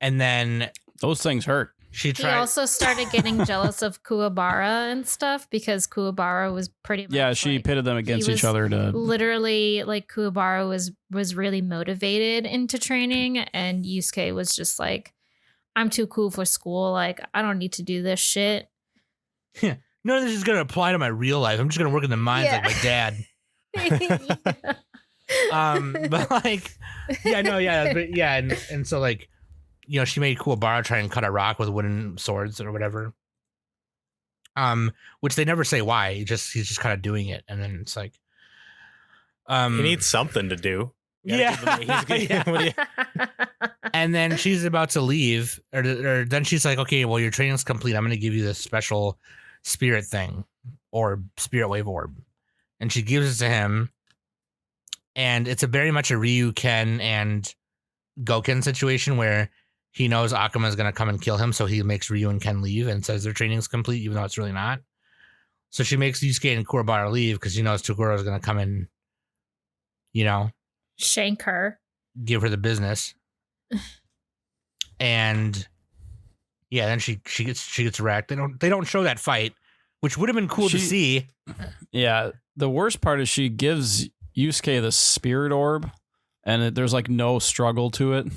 And then Those things hurt. she He tried. also started getting jealous of Kuwabara and stuff because Kuwabara was pretty much Yeah, she like, pitted them against he each was other to. literally like Kuwabara was really motivated into training, and Yusuke was just like, I'm too cool for school. Like, I don't need to do this shit. None of this is going to apply to my real life. I'm just going to work in the mines Yeah. like my dad. But like, and so like, you know, she made Kuwabara try and cut a rock with wooden swords or whatever. Which they never say why. He's just kind of doing it, and then it's like, He needs something to do. You gotta give him- he's- Yeah. what do you- And then she's about to leave, or then she's like, okay, well, your training's complete. I'm going to give you this special spirit thing, or spirit wave orb. And she gives it to him. And it's very much a Ryu, Ken, and Goken situation where he knows Akuma is going to come and kill him. So he makes Ryu and Ken leave and says their training's complete, even though it's really not. So she makes Yusuke and Kuwabara leave because she knows Toguro is going to come and, you know, Shank her. give her the business. And yeah, then she gets wrecked. They don't show that fight, which would have been cool to see. Yeah, the worst part is she gives Yusuke the spirit orb, and there's like no struggle to it.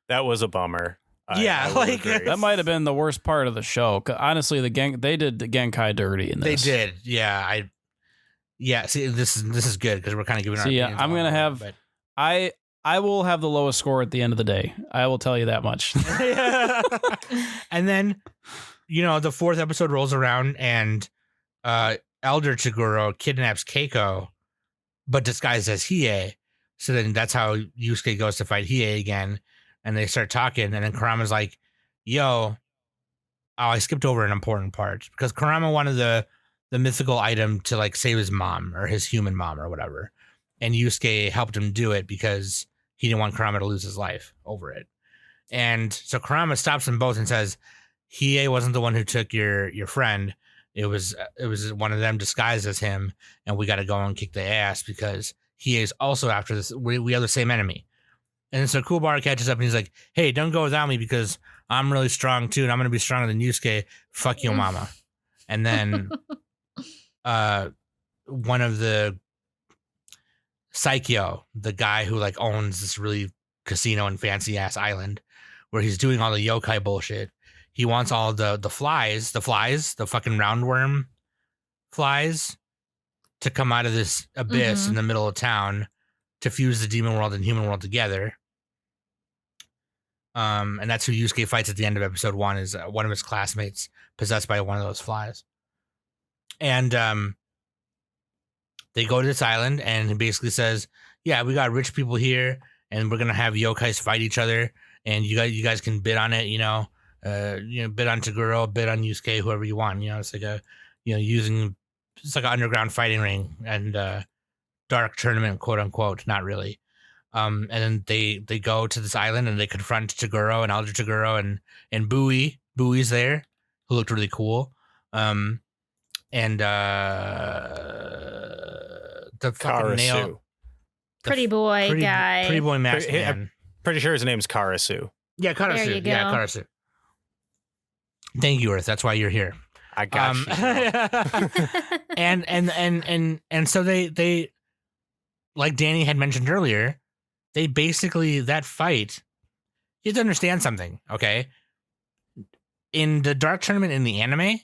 That was a bummer. Yeah, would like- agree. That might have been the worst part of the show. 'Cause honestly, they did the Genkai dirty in They this. did. Yeah, see, this is good because we're kind of giving our See, opinions I'm on gonna it, have- but- I will have the lowest score at the end of the day. I will tell you that much. And then, you know, the fourth episode rolls around and Elder Toguro kidnaps Keiko, but disguised as Hiei. So then that's how Yusuke goes to fight Hiei again. And they start talking. And then Kurama's like, yo, I skipped over an important part because Kurama wanted the mythical item to like save his mom or his human mom or whatever. And Yusuke helped him do it because he didn't want Kurama to lose his life over it. And so Kurama stops them both and says, Hiei wasn't the one who took your friend. It was one of them disguised as him, and we got to go and kick the ass because Hiei is also after this. We have the same enemy. And so Kuwabara catches up and he's like, hey, don't go without me because I'm really strong too, and I'm going to be stronger than Yusuke. Fuck you, mama. And then one of the Saikyo, the guy who like owns this really casino and fancy ass island where he's doing all the yokai bullshit. He wants all the flies, the fucking roundworm flies to come out of this abyss in the middle of town to fuse the demon world and human world together. And that's who Yusuke fights at the end of episode 1 is one of his classmates possessed by one of those flies. And they go to this island and he basically says, yeah, we got rich people here and we're going to have yokais fight each other and you guys can bid on it, bid on Toguro, bid on Yusuke, whoever you want. It's like it's like an underground fighting ring and dark tournament, quote unquote, not really. And then they go to this island and they confront Toguro and Elder Toguro and Bowie. Bowie's there, who looked really cool. And the fucking nail. Karasu. Pretty boy guy. Pretty boy masked Pretty- man. Pretty sure his name's Karasu. Yeah, Karasu. There you go. Yeah, Karasu. Thank you, Earth. That's why you're here. I got you. and so they like Danny had mentioned earlier, they basically that fight. You have to understand something, okay? In the Dark Tournament in the anime,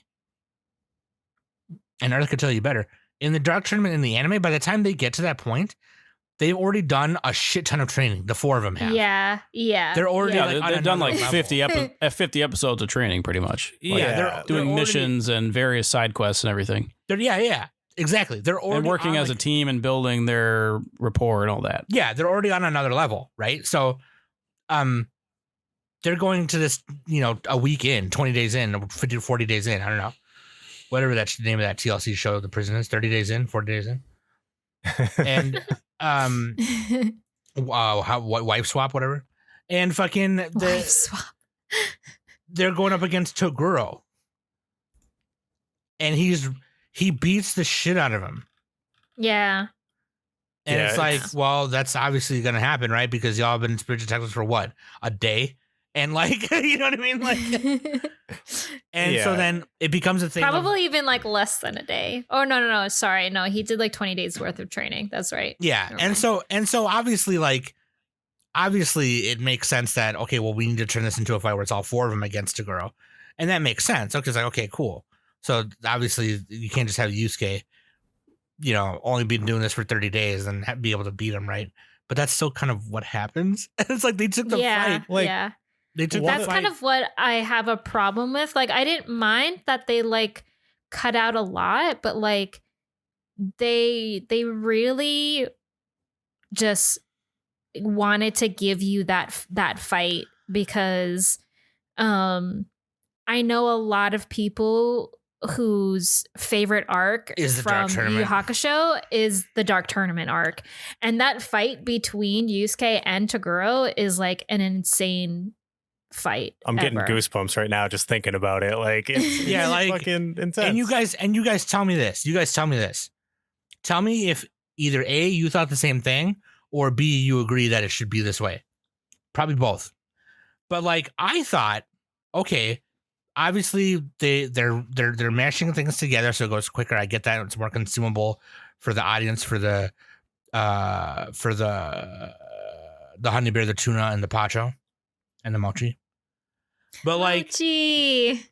and Earth could tell you better. In the Dark Tournament in the anime, by the time they get to that point, they've already done a shit ton of training. The 4 of them have. Yeah. They're already Yeah, like, on they've done another like level. 50 episodes of training, pretty much. Like, Yeah. they're doing already- missions and various side quests and everything, Yeah, exactly. They're already and working on, as a like- team and building their rapport and all that. Yeah, they're already on another level, right? So, they're going to this, a week in, 20 days in, 50 to 40 days in. I don't know, whatever that's the name of that TLC show the prison is. 30 days in, 40 days in, and wow, wife swap, whatever, and fucking Wife swap. they're going up against Toguro, and he beats the shit out of him. Yeah. And Yeah, it's like, it's- well, that's obviously going to happen, right? Because y'all have been spiritual detectives for what? A day? And like, you know what I mean? Like, and so Yeah. then it becomes a thing. Probably even like less than a day. Oh no. Sorry. No, he did like 20 days worth of training. That's right. Yeah. Never And mind. so obviously it makes sense that, okay, well, we need to turn this into a fight where it's all 4 of them against a girl. And that makes sense. Okay, it's like, okay, cool. So obviously you can't just have Yusuke, only been doing this for 30 days and be able to beat him, right? But that's still kind of what happens. And it's like they took the fight. Like, yeah. They took That's the kind fight. of what I have a problem with. Like, I didn't mind that they like cut out a lot, but like they really just wanted to give you that fight because I know a lot of people whose favorite arc Is the Dark from Yu Yu Tournament. Hakusho is the Dark Tournament arc. And that fight between Yusuke and Toguro is like an insane fight. I'm getting ever. goosebumps right now just thinking about it. Like, it's, Yeah, it's like- fucking intense. And you guys tell me this. Tell me if either A, you thought the same thing, or B, you agree that it should be this way. Probably both. But like I thought, okay, obviously they're mashing things together so it goes quicker. I get that. It's more consumable for the audience, for the honey bear, the tuna, and the pacho, and the mochi. But like Gee.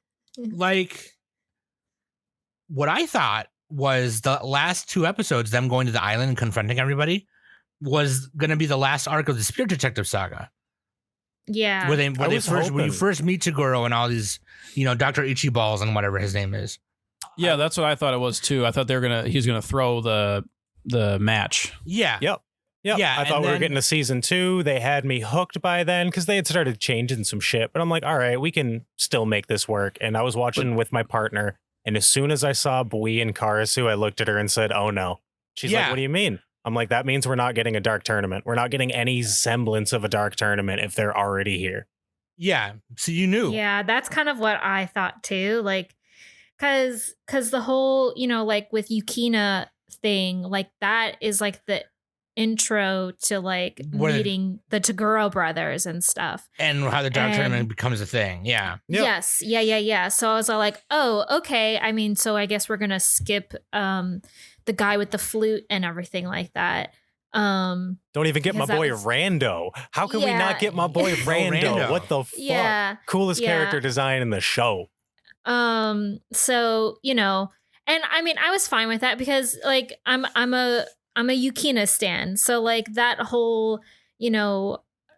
what I thought was the last 2 episodes, them going to the island and confronting everybody, was going to be the last arc of the Spirit Detective saga, Yeah. where I was when you hoping. first meet Toguro and all these, Dr. Ichiballs and whatever his name is. Yeah, that's what I thought it was too. I thought he was gonna throw the match. Yeah. Yep. Yep. Yeah, I thought and we were then- getting to season 2. They had me hooked by then because they had started changing some shit. But I'm like, all right, we can still make this work. And I was watching with my partner. And as soon as I saw Bui and Karasu, I looked at her and said, oh no. She's Yeah. like, what do you mean? I'm like, that means we're not getting a dark tournament. We're not getting any semblance of a dark tournament if they're already here. Yeah. So you knew. Yeah, that's kind of what I thought too. Like, cause the whole, like with Yukina thing, like that is like the intro to like Where- meeting the Toguro brothers and stuff. And how the Dark And- Tournament becomes a thing. Yeah. Yep. Yes. Yeah. So I was all like, oh, okay. I mean, so I guess we're gonna skip the guy with the flute and everything like that. Don't even get my Because that boy was- Rando. How can we Yeah. not get my boy Rando? Rando. What the fuck? Yeah. Coolest Yeah. character design in the show. So, and I mean, I was fine with that because like I'm a Yukina stan. So like that whole,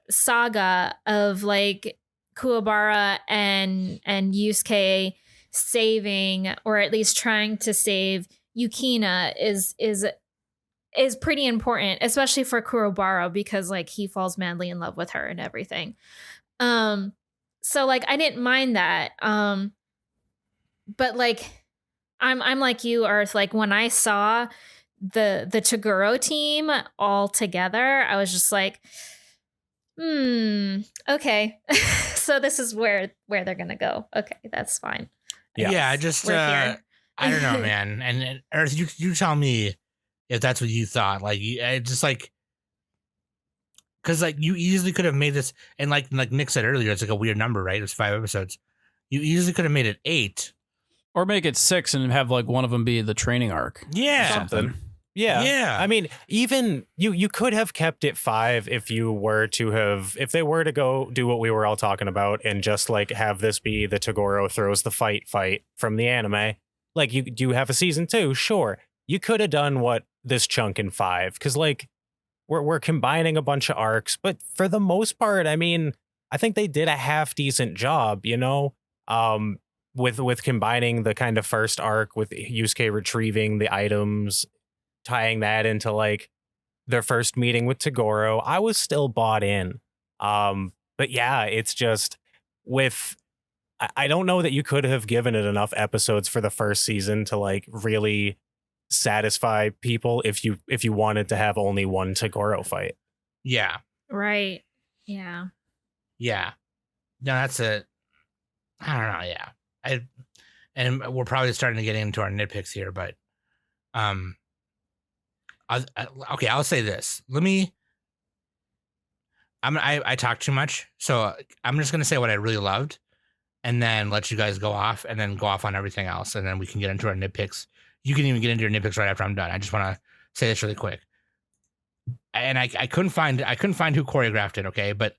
saga of like Kuwabara and Yusuke saving or at least trying to save Yukina is pretty important, especially for Kuwabara because like he falls madly in love with her and everything. So like I didn't mind that. But like I'm like you, Earth. Like when I saw the Toguro team all together, I was just like, okay. So this is where they're gonna go. Okay, that's fine. Yeah. Yeah. I just, We're here. I don't know, man. And Earth, you tell me if that's what you thought. Like, it's just like, because like you easily could have made this, and like Nick said earlier, it's like a weird number, right? It was 5 episodes. You easily could have made it 8. Or make it 6 and have like one of them be the training arc. Yeah. Something. Yeah. Yeah. I mean, even you could have kept it 5 if they were to go do what we were all talking about and just like have this be the Toguro throws the fight from the anime. Like you do have a season 2, sure. You could have done what this chunk in 5 because like we're combining a bunch of arcs, but for the most part, I mean, I think they did a half decent job, you know, with combining the kind of first arc with Yusuke retrieving the items, tying that into like their first meeting with Toguro. I was still bought in. But yeah, it's just with I don't know that you could have given it enough episodes for the first season to like really satisfy people if you wanted to have only one Toguro fight. Yeah. Right. Yeah. Yeah. No, that's a I don't know, yeah. And we're probably starting to get into our nitpicks here, but okay, I'll say this. I talk too much, so I'm just gonna say what I really loved, and then let you guys go off, and then go off on everything else, and then we can get into our nitpicks. You can even get into your nitpicks right after I'm done. I just want to say this really quick. And I couldn't find who choreographed it. Okay, but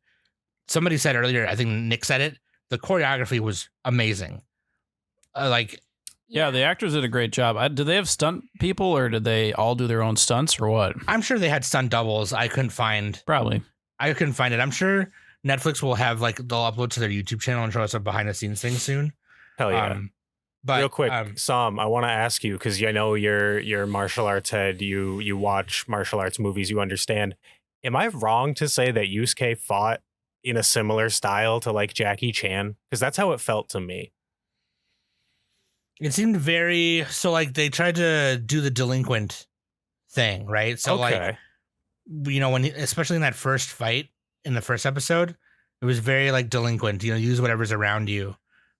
somebody said earlier, I think Nick said it. The choreography was amazing. Yeah, the actors did a great job. Did they have stunt people, or did they all do their own stunts, or what? I'm sure they had stunt doubles. I couldn't find it. I'm sure Netflix will have like they'll upload to their YouTube channel and show us a behind the scenes thing soon. Hell yeah. But real quick, Sam, I want to ask you, because I know you're martial arts head. You watch martial arts movies. You understand. Am I wrong to say that Yusuke fought in a similar style to like Jackie Chan? Because that's how it felt to me. It seemed very so like they tried to do the delinquent thing, right? So like, you know, especially in that first fight in the first episode, it was very like delinquent. You know, use whatever's around you,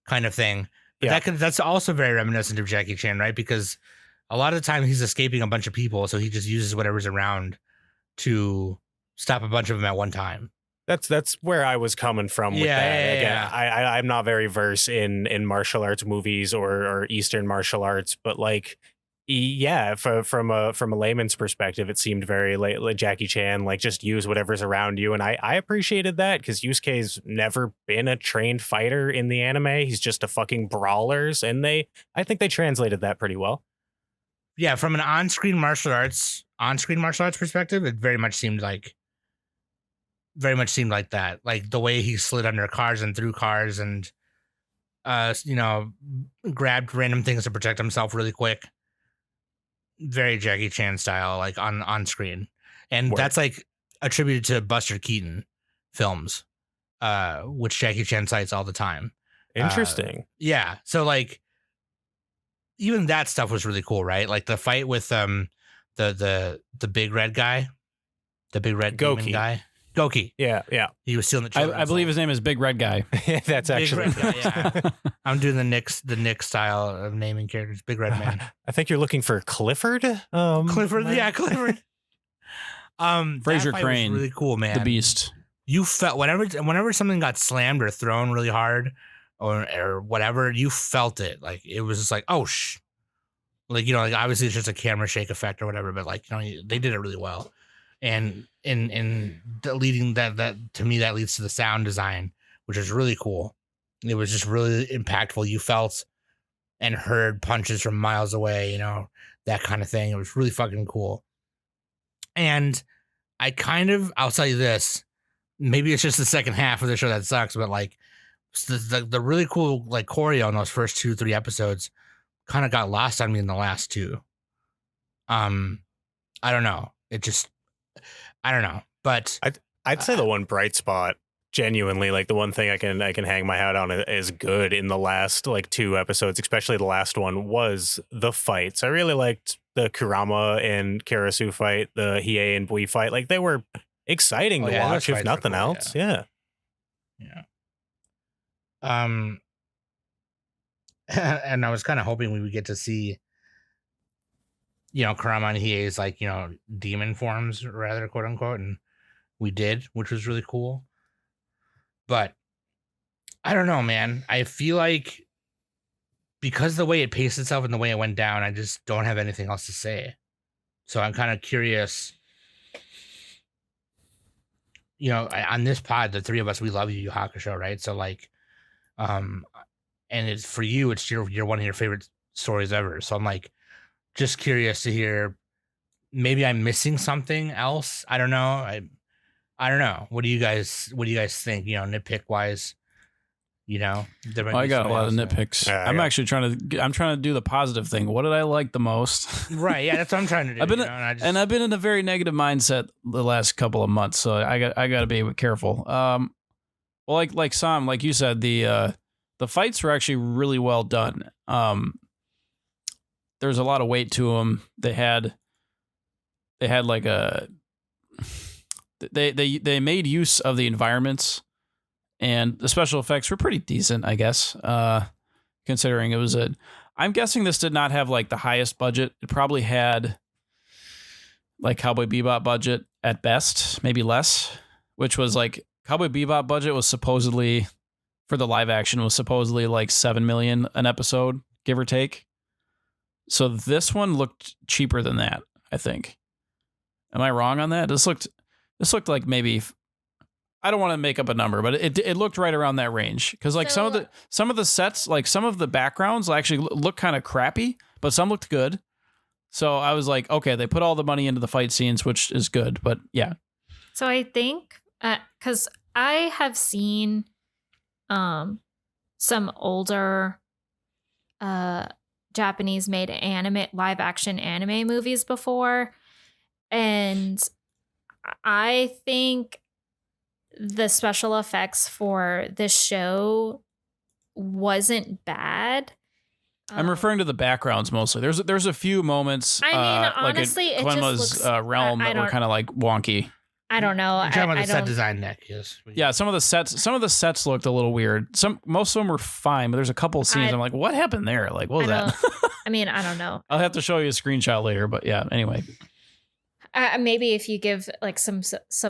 kind of thing. But that's also very reminiscent of Jackie Chan, right? Because a lot of the time he's escaping a bunch of people, so he just uses whatever's around to stop a bunch of them at one time. That's where I was coming from with that. Yeah. I'm not very versed in martial arts movies or Eastern martial arts, but like, yeah, from a layman's perspective, it seemed very like Jackie Chan, like just use whatever's around you. And I appreciated that because Yusuke's never been a trained fighter in the anime. He's just a fucking brawlers. And I think they translated that pretty well. Yeah, from an on-screen martial arts perspective, it very much seemed like that. Like the way he slid under cars and through cars and you know, grabbed random things to protect himself really quick. Very Jackie Chan style, like on screen. And that's like attributed to Buster Keaton films, which Jackie Chan cites all the time. Interesting. Yeah. So like even that stuff was really cool, right? Like the fight with the big red guy, the big red demon guy. Goki. Yeah. He was stealing the children. I believe his name is Big Red Guy. That's Big actually. Red Guy, yeah. I'm doing the Nick style of naming characters. Big Red Man. I think you're looking for Clifford. Clifford. Fraser Crane. Was really cool, man. The Beast. You felt whenever something got slammed or thrown really hard, or whatever, you felt it. Like it was just like, oh like, you know, like obviously it's just a camera shake effect or whatever, but like, you know, they did it really well. And in leading that to me, that leads to the sound design, which is really cool. It was just really impactful. You felt and heard punches from miles away, you know, that kind of thing. It was really fucking cool. And I'll tell you this, maybe it's just the second half of the show that sucks, but like the really cool like choreo in those first 2-3 episodes kind of got lost on me in the last two. I don't know. I don't know, but I'd say the one bright spot, genuinely, like the one thing I can hang my hat on is good in the last like 2 episodes, especially the last one, was the fights. I really liked the Kurama and Karasu fight, the Hiei and Bui fight. Like they were exciting to watch, if nothing else. Yeah. And I was kind of hoping we would get to see, you know, Kurama and Hiei's like, you know, demon forms, rather, quote unquote, and we did, which was really cool. But I don't know, man. I feel like because the way it paced itself and the way it went down, I just don't have anything else to say. So I'm kind of curious. You know, on this pod, the three of us, we love Yu Yu Hakusho, right? So like, and it's for you, it's your one of your favorite stories ever. So I'm like, just curious to hear maybe I'm missing something else. I don't know. I don't know. What do you guys think? Nitpick wise. There might I be got a somebody lot of else there. nitpicks. Yeah, I'm yeah. actually trying to do the positive thing. What did I like the most? Right. Yeah, that's what I'm trying to do. I've been and I've been in a very negative mindset the last couple of months, so I got to be careful. Well, like Sam, like you said, the fights were actually really well done. There's a lot of weight to them. They had like they made use of the environments, and the special effects were pretty decent, I guess. Considering it was I'm guessing this did not have like the highest budget. It probably had like Cowboy Bebop budget at best, maybe less, which was like Cowboy Bebop budget was supposedly for the live action was supposedly like 7 million an episode, give or take. So this one looked cheaper than that, I think. Am I wrong on that? This looked like maybe, I don't want to make up a number, but it looked right around that range. Because like some of the sets, like some of the backgrounds actually look kind of crappy, but some looked good. So I was like, okay, they put all the money into the fight scenes, which is good. But yeah. So I think because I have seen some older Japanese made live action anime movies before, and I think the special effects for this show wasn't bad. I'm referring to the backgrounds mostly. There's a few moments. I mean, honestly, like it just Glenma's looks- realm I that were don't- kind of like wonky. I don't know. You're talking about I the set don't- design, Nick. Yes. Yeah, some of the sets looked a little weird. Most of them were fine, but there's a couple of scenes I'm like, what happened there? Like, what was that? I mean, I don't know. I'll have to show you a screenshot later, but yeah. Anyway, Maybe if you give like some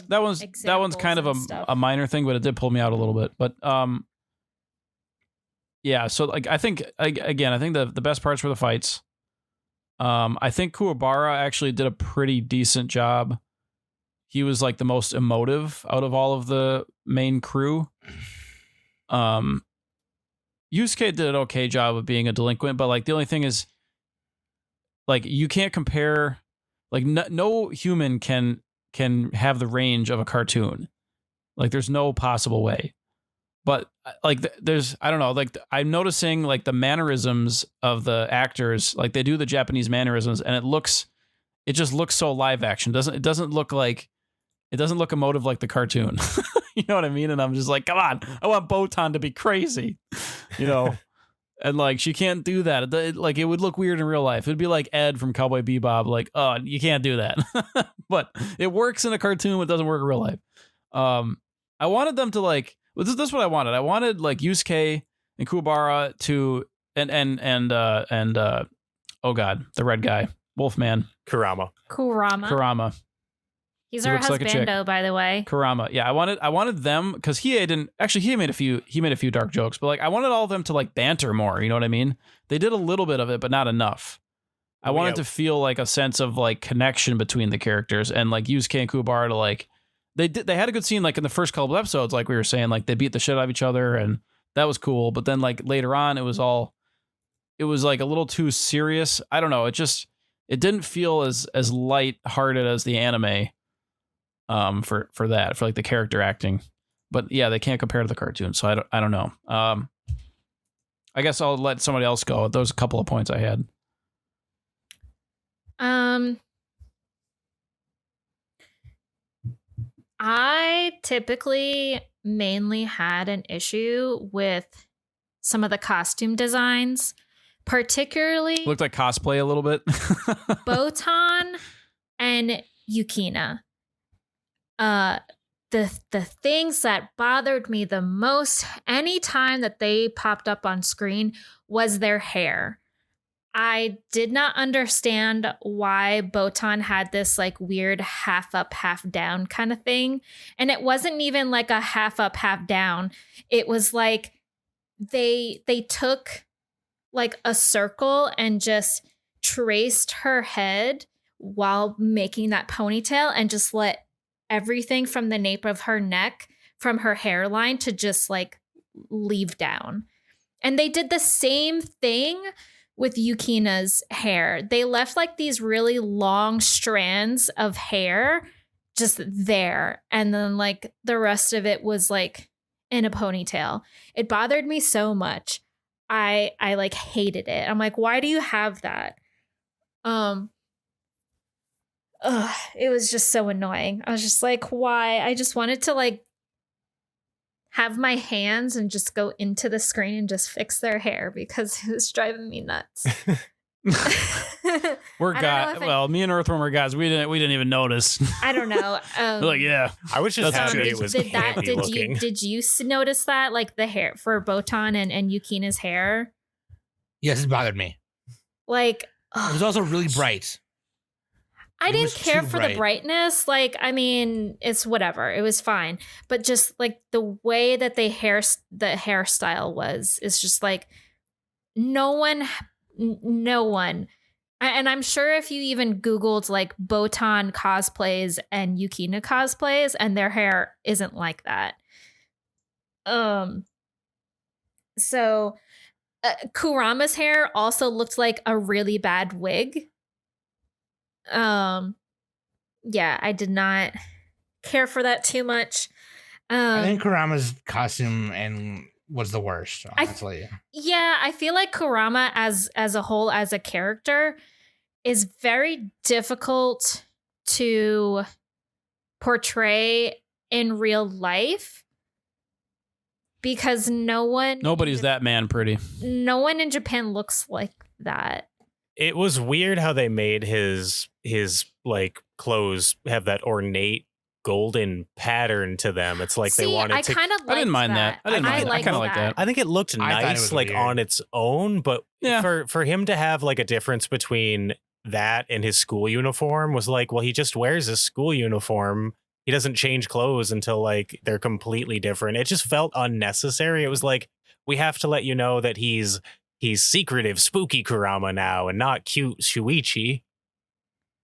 that one's kind of examples and stuff. a minor thing, but it did pull me out a little bit. But yeah. So like, I think the best parts were the fights. I think Kuwabara actually did a pretty decent job. He was like the most emotive out of all of the main crew. Yusuke did an okay job of being a delinquent, but like the only thing is, like, you can't compare. Like no human can have the range of a cartoon. Like there's no possible way. But like there's, I don't know, like I'm noticing like the mannerisms of the actors, like they do the Japanese mannerisms, and it just looks so live action. It doesn't look emotive like the cartoon. You know what I mean? And I'm just like, come on, I want Botan to be crazy, And like, she can't do that. Like, it would look weird in real life. It'd be like Ed from Cowboy Bebop. Like, oh, you can't do that. But it works in a cartoon, but it doesn't work in real life. I wanted them to like, this is what I wanted. I wanted like Yusuke and Kuwabara to, and oh God, the red guy, Wolfman. Kurama. Kurama. He's He our looks like a chick. husbando, by the way. Kurama. Yeah, I wanted them, because he made a few dark jokes, but like I wanted all of them to like banter more, you know what I mean? They did a little bit of it, but not enough. I wanted to feel like a sense of like connection between the characters, and like Yusuke and Kuwabara to like they had a good scene like in the first couple of episodes, like we were saying, like they beat the shit out of each other, and that was cool. But then like later on, it was like a little too serious. I don't know. It didn't feel as light-hearted as the anime. For like the character acting, but yeah, they can't compare to the cartoon, so I don't know. I guess I'll let somebody else go. Those a couple of points I had. I typically mainly had an issue with some of the costume designs, particularly Looked like cosplay a little bit. Botan and Yukina. The things that bothered me the most anytime that they popped up on screen was their hair. I did not understand why Botan had this like weird half up, half down kind of thing. And it wasn't even like a half up, half down. It was like they took like a circle and just traced her head while making that ponytail and just let everything from the nape of her neck, from her hairline, to just like leave down. And they did the same thing with Yukina's hair. They left like these really long strands of hair just there. And then like the rest of it was like in a ponytail. It bothered me so much. I like hated it. I'm like, why do you have that? It was just so annoying. I was just like, why? I just wanted to like have my hands and just go into the screen and just fix their hair because it was driving me nuts. We're guys. Well, me and Earthworm are guys. We didn't even notice. I don't know. Like, yeah, I was just That's happy true. it was campy looking. Did you notice that, like the hair for Botan and Yukina's hair? Yes, it bothered me. Like, It was also really bright. I It didn't was care too for bright. the brightness. Like, I mean, it's whatever. It was fine. But just like the way that the hairstyle was, is just like no one. And I'm sure if you even Googled like Botan cosplays and Yukina cosplays, and their hair isn't like that. So Kurama's hair also looked like a really bad wig. Yeah, I did not care for that too much. I think Kurama's costume was the worst, honestly. Yeah, I feel like Kurama as a whole, as a character, is very difficult to portray in real life because Nobody's that man pretty. No one in Japan looks like that. It was weird how they made his like clothes have that ornate golden pattern to them. It's like they wanted to. I didn't mind that. I kind of like that. I think it looked I thought it nice, was like weird. on its own, but Yeah. for him to have like a difference between that and his school uniform was like, well, he just wears his school uniform. He doesn't change clothes until like they're completely different. It just felt unnecessary. It was like, we have to let you know that he's secretive, spooky Kurama now and not cute Shuichi.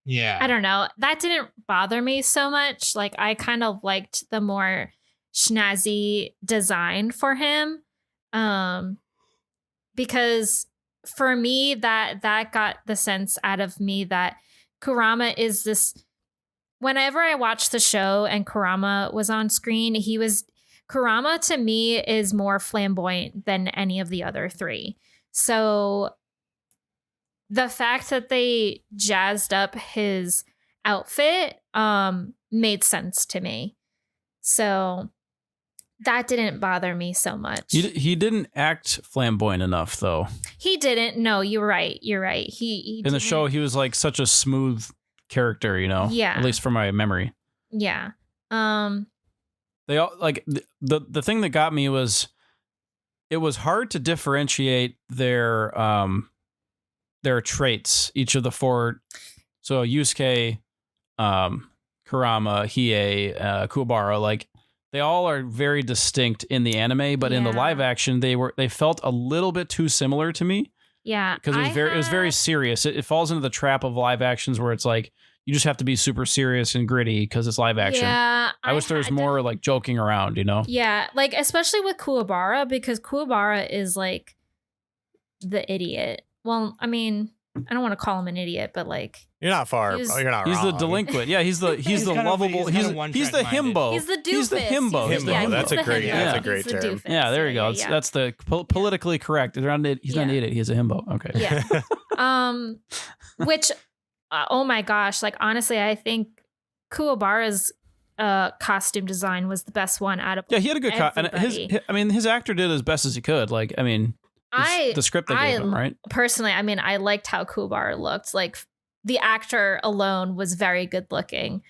Yeah. I don't know. That didn't bother me so much. Like, I kind of liked the more snazzy design for him. Because for me, that got the sense out of me that Kurama is this. Whenever I watched the show and Kurama was on screen, Kurama to me is more flamboyant than any of the other three. So the fact that they jazzed up his outfit made sense to me. So that didn't bother me so much. He didn't act flamboyant enough, though. He didn't. No, you're right. He In the show, he was like such a smooth character, you know? Yeah. At least from my memory. Yeah. They all like the thing that got me was it was hard to differentiate their traits, each of the four. So Yusuke, Kurama, Hiei, Kuwabara, like they all are very distinct in the anime, but in the Yeah. live action, they felt a little bit too similar to me Yeah. because it was very serious. It falls into the trap of live actions where it's like you just have to be super serious and gritty because it's live action. Yeah. I wish there was more like joking around, you know? Yeah, like especially with Kuwabara, because Kuwabara is like the idiot. Well, I mean, I don't want to call him an idiot, but like You're not far. He's- You're not He's wrong. the delinquent. Yeah, he's the He's the kind of- lovable. he's He's kind of he's the one-track-minded. himbo. he's the doofus. He's the himbo. Himbo, Yeah, that's he's a the great- himbo. that's a great He's the term. doofus. Yeah, there you go. Yeah. That's the politically correct. He's not an idiot. He's a himbo. Okay. Yeah. Which, oh my gosh, like honestly, I think Kuwabara's costume design was the best one out of Yeah, he had a good and everybody. his actor did as best as he could. Like, I mean, the script they gave him, right? Personally, I mean, I liked how Kuwabara looked. Like the actor alone was very good looking.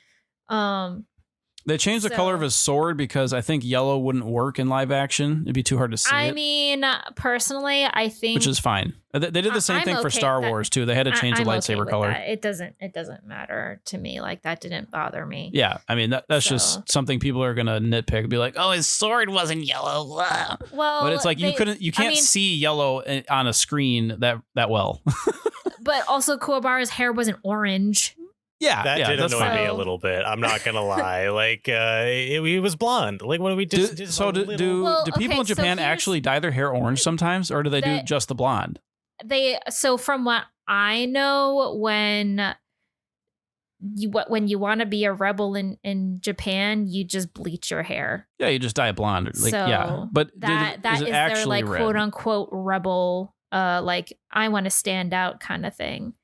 They changed the color of his sword because I think yellow wouldn't work in live action. It'd be too hard to see it, mean, personally, I think which is fine. They did the same I'm thing for okay Star with that. Wars too. They had to change the I'm okay lightsaber with color. that. It doesn't matter to me. Like that didn't bother me. Yeah, I mean that's So- just something people are gonna nitpick. Be like, oh, his sword wasn't yellow. Blah. Well, But it's like you can't mean- see yellow on a screen that well. But also, Kuwabara's hair wasn't orange. Yeah, That did that's annoy fine. me a fine. little bit. I'm not gonna lie. Like, he was blonde. Like, what do we just? Do a little- people Well, in Japan okay, so actually dye their hair orange sometimes, or do they do That- just the blonde? So from what I know, when you want to be a rebel in Japan, you just bleach your hair. Yeah, you just dye it blonde. Like, So yeah, but that is is it their actually like red? quote unquote rebel, like I want to stand out kind of thing.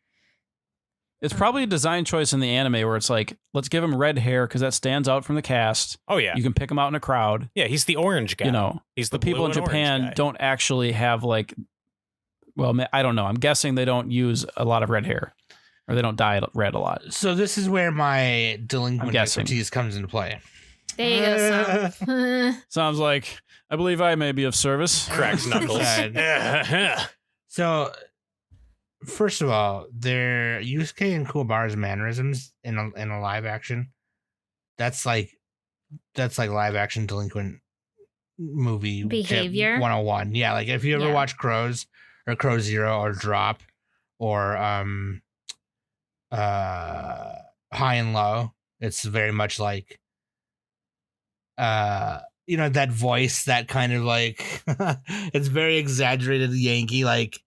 It's probably a design choice in the anime where it's like, let's give him red hair because that stands out from the cast. Oh yeah, You can pick him out in a crowd. yeah. He's the orange guy. You know, he's the but people blue in and orange Japan guy. don't actually have like, well, I don't know. I'm guessing they don't use a lot of red hair, or they don't dye it red a lot. So this is where my delinquent I'm guessing. expertise comes into play. There you go, Sam. Sounds like I believe I may be of service. Cracks knuckles. So, first of all, their Yusuke and Kuwabara's mannerisms in a live action, that's like live action delinquent movie Behavior? 101. Yeah, like if you ever Yeah. watch Crows or Crow Zero or Drop or High and Low, it's very much like that voice, that kind of like it's very exaggerated Yankee, like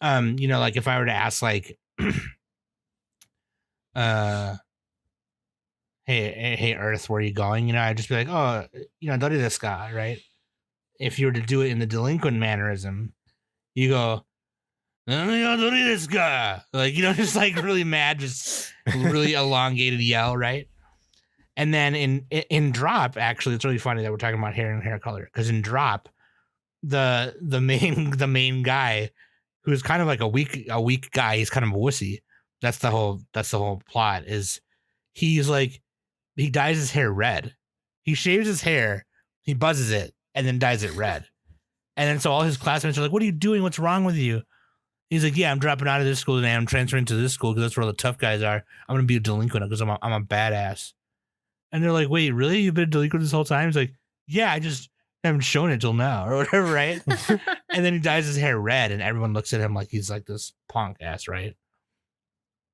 like if I were to ask like hey Earth, where are you going? I'd just be like, oh, dori desu ka, right? If you were to do it in the delinquent mannerism, you go, dori desu ka, like, just like really mad, just really elongated yell, right? And then in Drop, actually, it's really funny that we're talking about hair and hair color, because in Drop, the main guy, who's kind of like a weak guy, he's kind of a wussy. That's the whole plot. Is he's like, he dyes his hair red. He shaves his hair, he buzzes it, and then dyes it red. And then so all his classmates are like, "What are you doing? What's wrong with you?" He's like, "Yeah, I'm dropping out of this school today. I'm transferring to this school because that's where all the tough guys are. I'm gonna be a delinquent because I'm a badass." And they're like, "Wait, really? You've been a delinquent this whole time?" He's like, "Yeah, I just haven't shown it till now," or whatever, right? And then he dyes his hair red, and everyone looks at him like he's like this punk ass, right?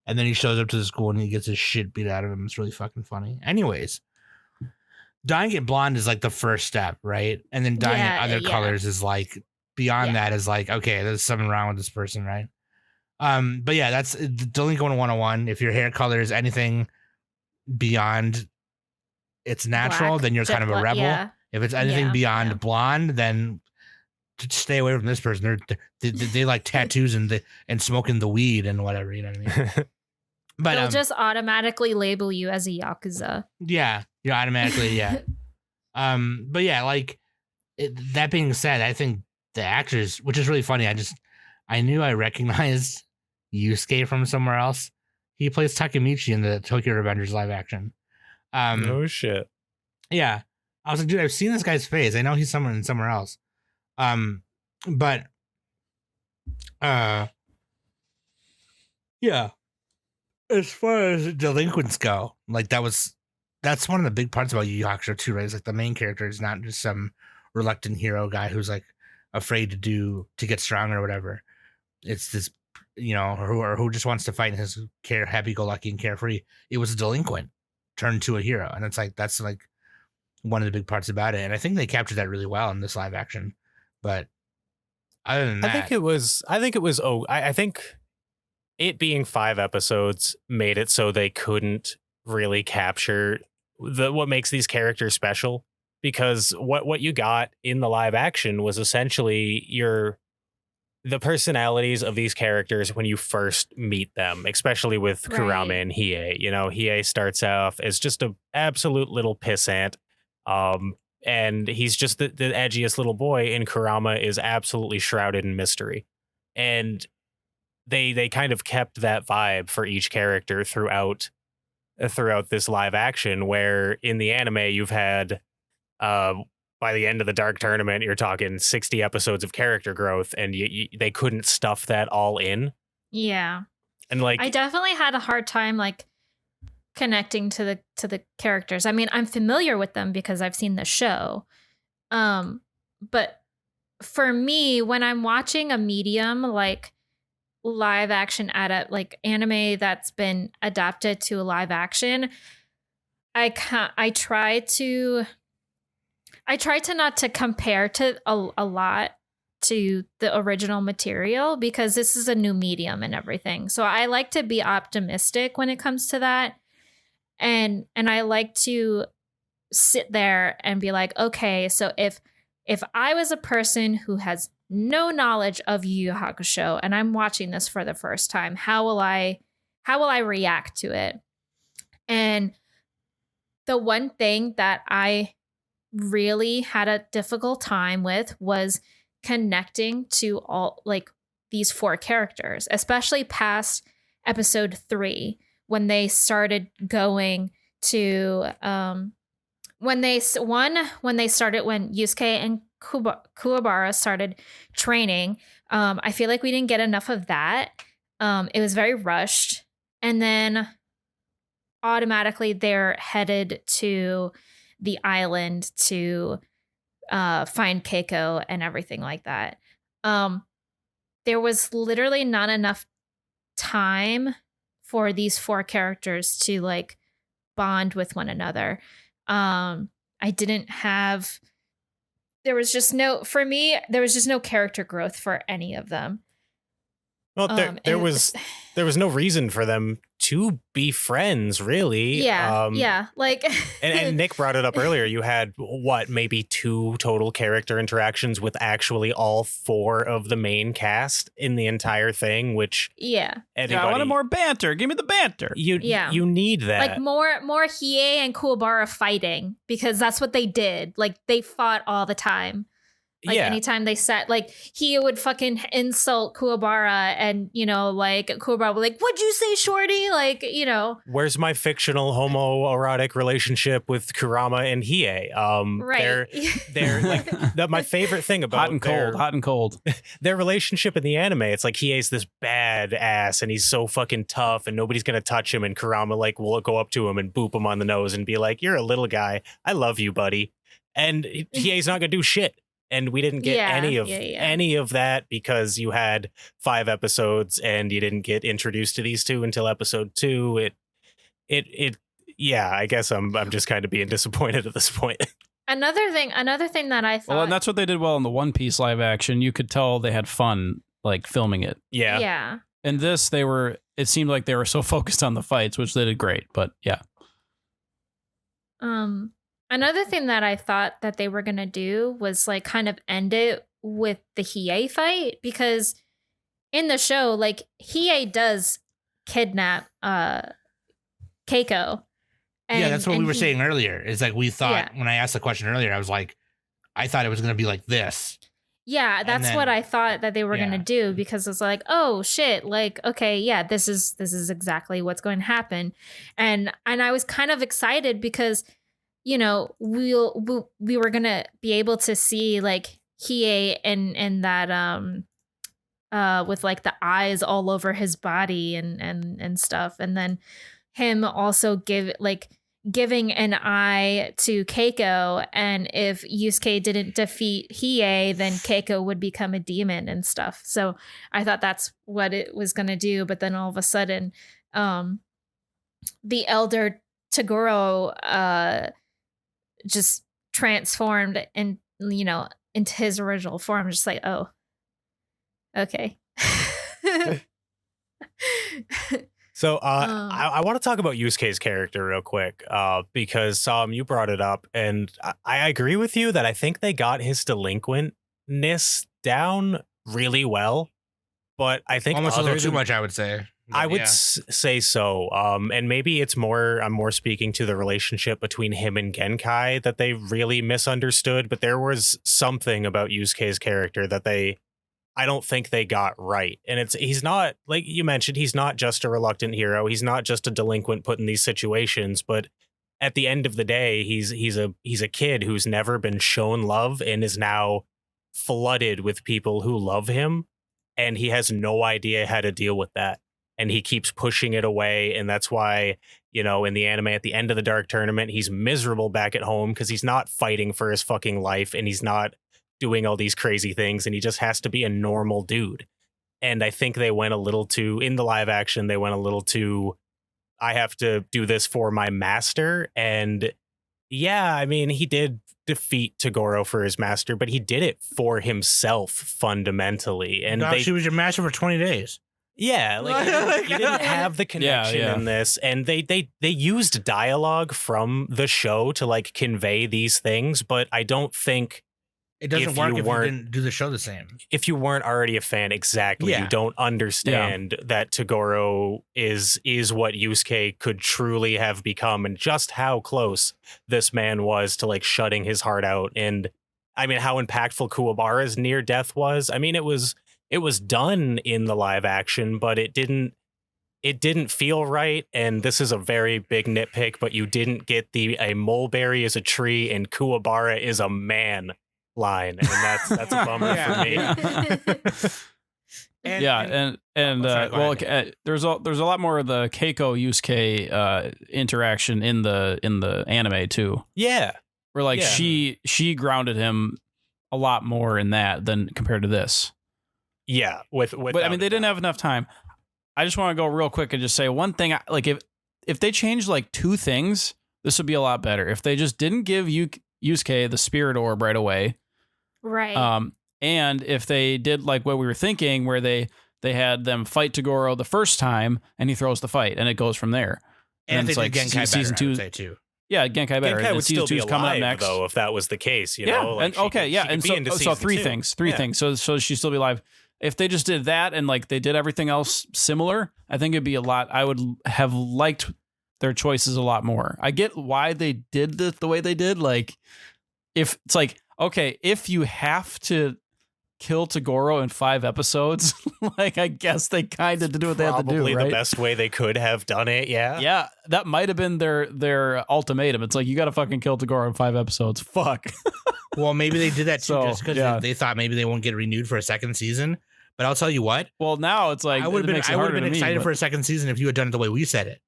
And then he shows up to the school and he gets his shit beat out of him. It's really fucking funny. Anyways, dyeing it blonde is like the first step, right? And then dyeing it other colors is like beyond that is like, okay, there's something wrong with this person, right? But yeah, that's delinquent 101. If your hair color is anything beyond it's natural, Black, then you're kind of a rebel. Yeah. If it's anything beyond blonde, then stay away from this person. They like tattoos and smoking the weed and whatever, you know what I mean? But they'll just automatically label you as a yakuza. Yeah, you're automatically but yeah, like that being said, I think the actors, which is really funny, I knew I recognized Yusuke from somewhere else. He plays Takemichi in the Tokyo Revengers live action. Oh shit. Yeah. I was like, dude, I've seen this guy's face. I know he's somewhere else. But yeah. As far as delinquents go, like that's one of the big parts about Yu Yu Hakusho too, right? It's like the main character is not just some reluctant hero guy who's like afraid to get stronger or whatever. It's this, who just wants to fight in his happy-go-lucky and carefree. It was a delinquent turned to a hero, and it's like that's like one of the big parts about it. And I think they captured that really well in this live action. But other than that, I think it was. Oh, I think it being 5 episodes made it so they couldn't really capture what makes these characters special, because what you got in the live action was essentially the personalities of these characters when you first meet them, especially with Kurama and Hiei. Hiei starts off as just an absolute little pissant. And he's just the edgiest little boy, and Kurama is absolutely shrouded in mystery. And they kind of kept that vibe for each character throughout this live action, where in the anime you've had by the end of the Dark Tournament, you're talking 60 episodes of character growth, and they couldn't stuff that all in. Yeah. And like, I definitely had a hard time like connecting to the characters. I mean, I'm familiar with them because I've seen the show. But for me, when I'm watching a medium like live action like anime that's been adapted to a live action, I try to not to compare to a lot to the original material because this is a new medium and everything. So I like to be optimistic when it comes to that. And I like to sit there and be like, okay, so if I was a person who has no knowledge of Yu Yu Hakusho and I'm watching this for the first time, how will I react to it? And the one thing that I really had a difficult time with was connecting to all like these 4 characters, especially past episode 3 when they started going to when Yusuke and Kuwabara started training. I feel like we didn't get enough of that. It was very rushed, and then automatically they're headed to the island to find Keiko and everything like that. There was literally not enough time for these 4 characters to like bond with one another. I didn't have, there was just no character growth for any of them. Well, there was no reason for them to be friends, really. Yeah, like and Nick brought it up earlier. You had maybe 2 total character interactions with actually all 4 of the main cast in the entire thing, which I wanted more banter. Give me the banter. You need that. Like more Hiei and Kuwabara fighting, because that's what they did. Like they fought all the time. Like anytime they sat, like he would fucking insult Kuwabara, and like Kuwabara would like, "What'd you say, shorty?" Like where's my fictional homoerotic relationship with Kurama and Hiei? Right. They're like my favorite thing about hot and cold. Their relationship in the anime. It's like Hiei's this bad ass, and he's so fucking tough, and nobody's gonna touch him. And Kurama like will go up to him and boop him on the nose and be like, "You're a little guy. I love you, buddy." And Hiei's not gonna do shit. And we didn't get any of that because you had 5 episodes and you didn't get introduced to these 2 until episode 2. I guess I'm just kind of being disappointed at this point. Another thing that I thought. Well, and that's what they did well in the One Piece live action. You could tell they had fun like filming it. Yeah. Yeah. And this, it seemed like they were so focused on the fights, which they did great. But yeah. Another thing that I thought that they were going to do was like kind of end it with the Hiei fight, because in the show, like Hiei does kidnap Keiko. And, that's what we were saying earlier. Is like we thought when I asked the question earlier, I was like, I thought it was going to be like this. Yeah, that's what I thought that they were going to do, because it's like, oh shit, like okay, yeah, this is exactly what's going to happen. And I was kind of excited because we were gonna be able to see like Hiei and that with like the eyes all over his body and stuff, and then him also giving an eye to Keiko, and if Yusuke didn't defeat Hiei, then Keiko would become a demon and stuff. So I thought that's what it was gonna do, but then all of a sudden the elder Toguro just transformed and into his original form. Just like, oh, okay. So I want to talk about Yusuke's character real quick because you brought it up, and I agree with you that I think they got his delinquentness down really well, but I think almost a little too much, I would say. I would say so. And maybe I'm more speaking to the relationship between him and Genkai that they really misunderstood. But there was something about Yusuke's character that I don't think they got right. And he's not, like you mentioned, he's not just a reluctant hero. He's not just a delinquent put in these situations. But at the end of the day, he's a kid who's never been shown love and is now flooded with people who love him. And he has no idea how to deal with that. And he keeps pushing it away. And that's why, in the anime at the end of the Dark Tournament, he's miserable back at home because he's not fighting for his fucking life and he's not doing all these crazy things. And he just has to be a normal dude. And I think they went a little too, in the live action, they went a little too, I have to do this for my master. And yeah, I mean, he did defeat Toguro for his master, but he did it for himself fundamentally. And she was your master for 20 days. Yeah, like you didn't have the connection in this, and they used dialogue from the show to like convey these things, but I don't think it doesn't work if you didn't do the show the same. If you weren't already a fan, exactly, you don't understand that Toguro is what Yusuke could truly have become, and just how close this man was to like shutting his heart out, and I mean how impactful Kuwabara's near death was. I mean it was done in the live action, but it didn't feel right. And this is a very big nitpick, but you didn't get a mulberry is a tree and Kuwabara is a man line. And that's a bummer for me. There's a lot more of the Keiko Yusuke interaction in the anime too. Yeah. Where like she grounded him a lot more in that than compared to this. Yeah, but I mean, they didn't have enough time. I just want to go real quick and just say one thing. Like, if they changed like two things, this would be a lot better. If they just didn't give Yusuke the spirit orb right away, right? And if they did like what we were thinking, where they had them fight Toguro the first time, and he throws the fight, and it goes from there. And it's they like did Genkai season better, 2 I would say too. Yeah, Genkai better. Genkai would still be coming up alive, next, though, if that was the case. You know, like and so three things. So she'd still be alive. If they just did that and like they did everything else similar, I think it'd be a lot. I would have liked their choices a lot more. I get why they did this the way they did. Like, if it's like, okay, if you have to kill Toguro in 5 episodes, like I guess they kind of did what they had to do. Probably right? the best way they could have done it. Yeah. Yeah, that might have been their ultimatum. It's like, you got to fucking kill Toguro in 5 episodes. Fuck. Well, maybe they did that too, just because they thought maybe they won't get renewed for a second season. But I'll tell you what. Well, now it's like I would have been excited for a second season if you had done it the way we said it.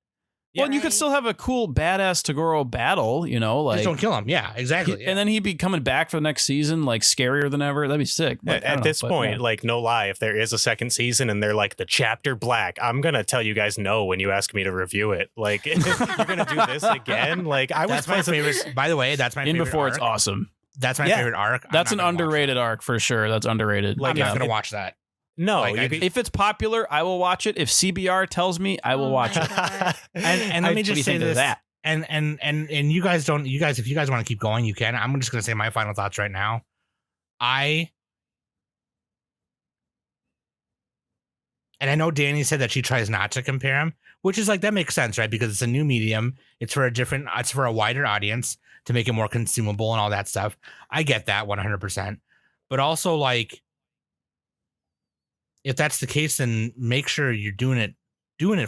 Well, and you could still have a cool badass Toguro battle, you know, like just don't kill him. Yeah, exactly. And then he'd be coming back for the next season, like scarier than ever. That'd be sick. But at this point, like no lie, if there is a second season and they're like the chapter black, I'm gonna tell you guys no when you ask me to review it. Like you're gonna do this again. Like that's my favorite. By the way, that's my favorite. Before arc. It's awesome. That's my favorite arc. That's an underrated arc for sure. That's underrated. Like, I'm not gonna watch that. No, if it's popular, I will watch it. If CBR tells me, I will watch it. And let me just say this. And you guys if you guys want to keep going, you can. I'm just gonna say my final thoughts right now. And I know Danny said that she tries not to compare him, which is like, that makes sense, right? Because it's a new medium. It's for a wider audience to make it more consumable and all that stuff. I get that 100%. But also, like, if that's the case, then make sure you're doing it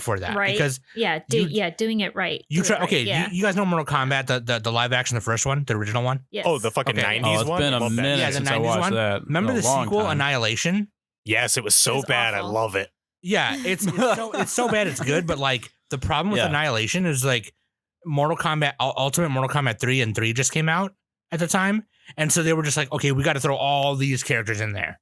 for that. Right. Because doing it right. You try. Okay. You guys know Mortal Kombat, the live action, the first one, the original one. Yes. Oh, the fucking 90s one. It's been a minute since I watched that. Remember the sequel, Annihilation? Yes, it was so bad. Awful. I love it. Yeah, it's so bad it's good. But like the problem with Annihilation is like Mortal Kombat, Ultimate Mortal Kombat 3 and 3 just came out at the time, and so they were just like, okay, we got to throw all these characters in there.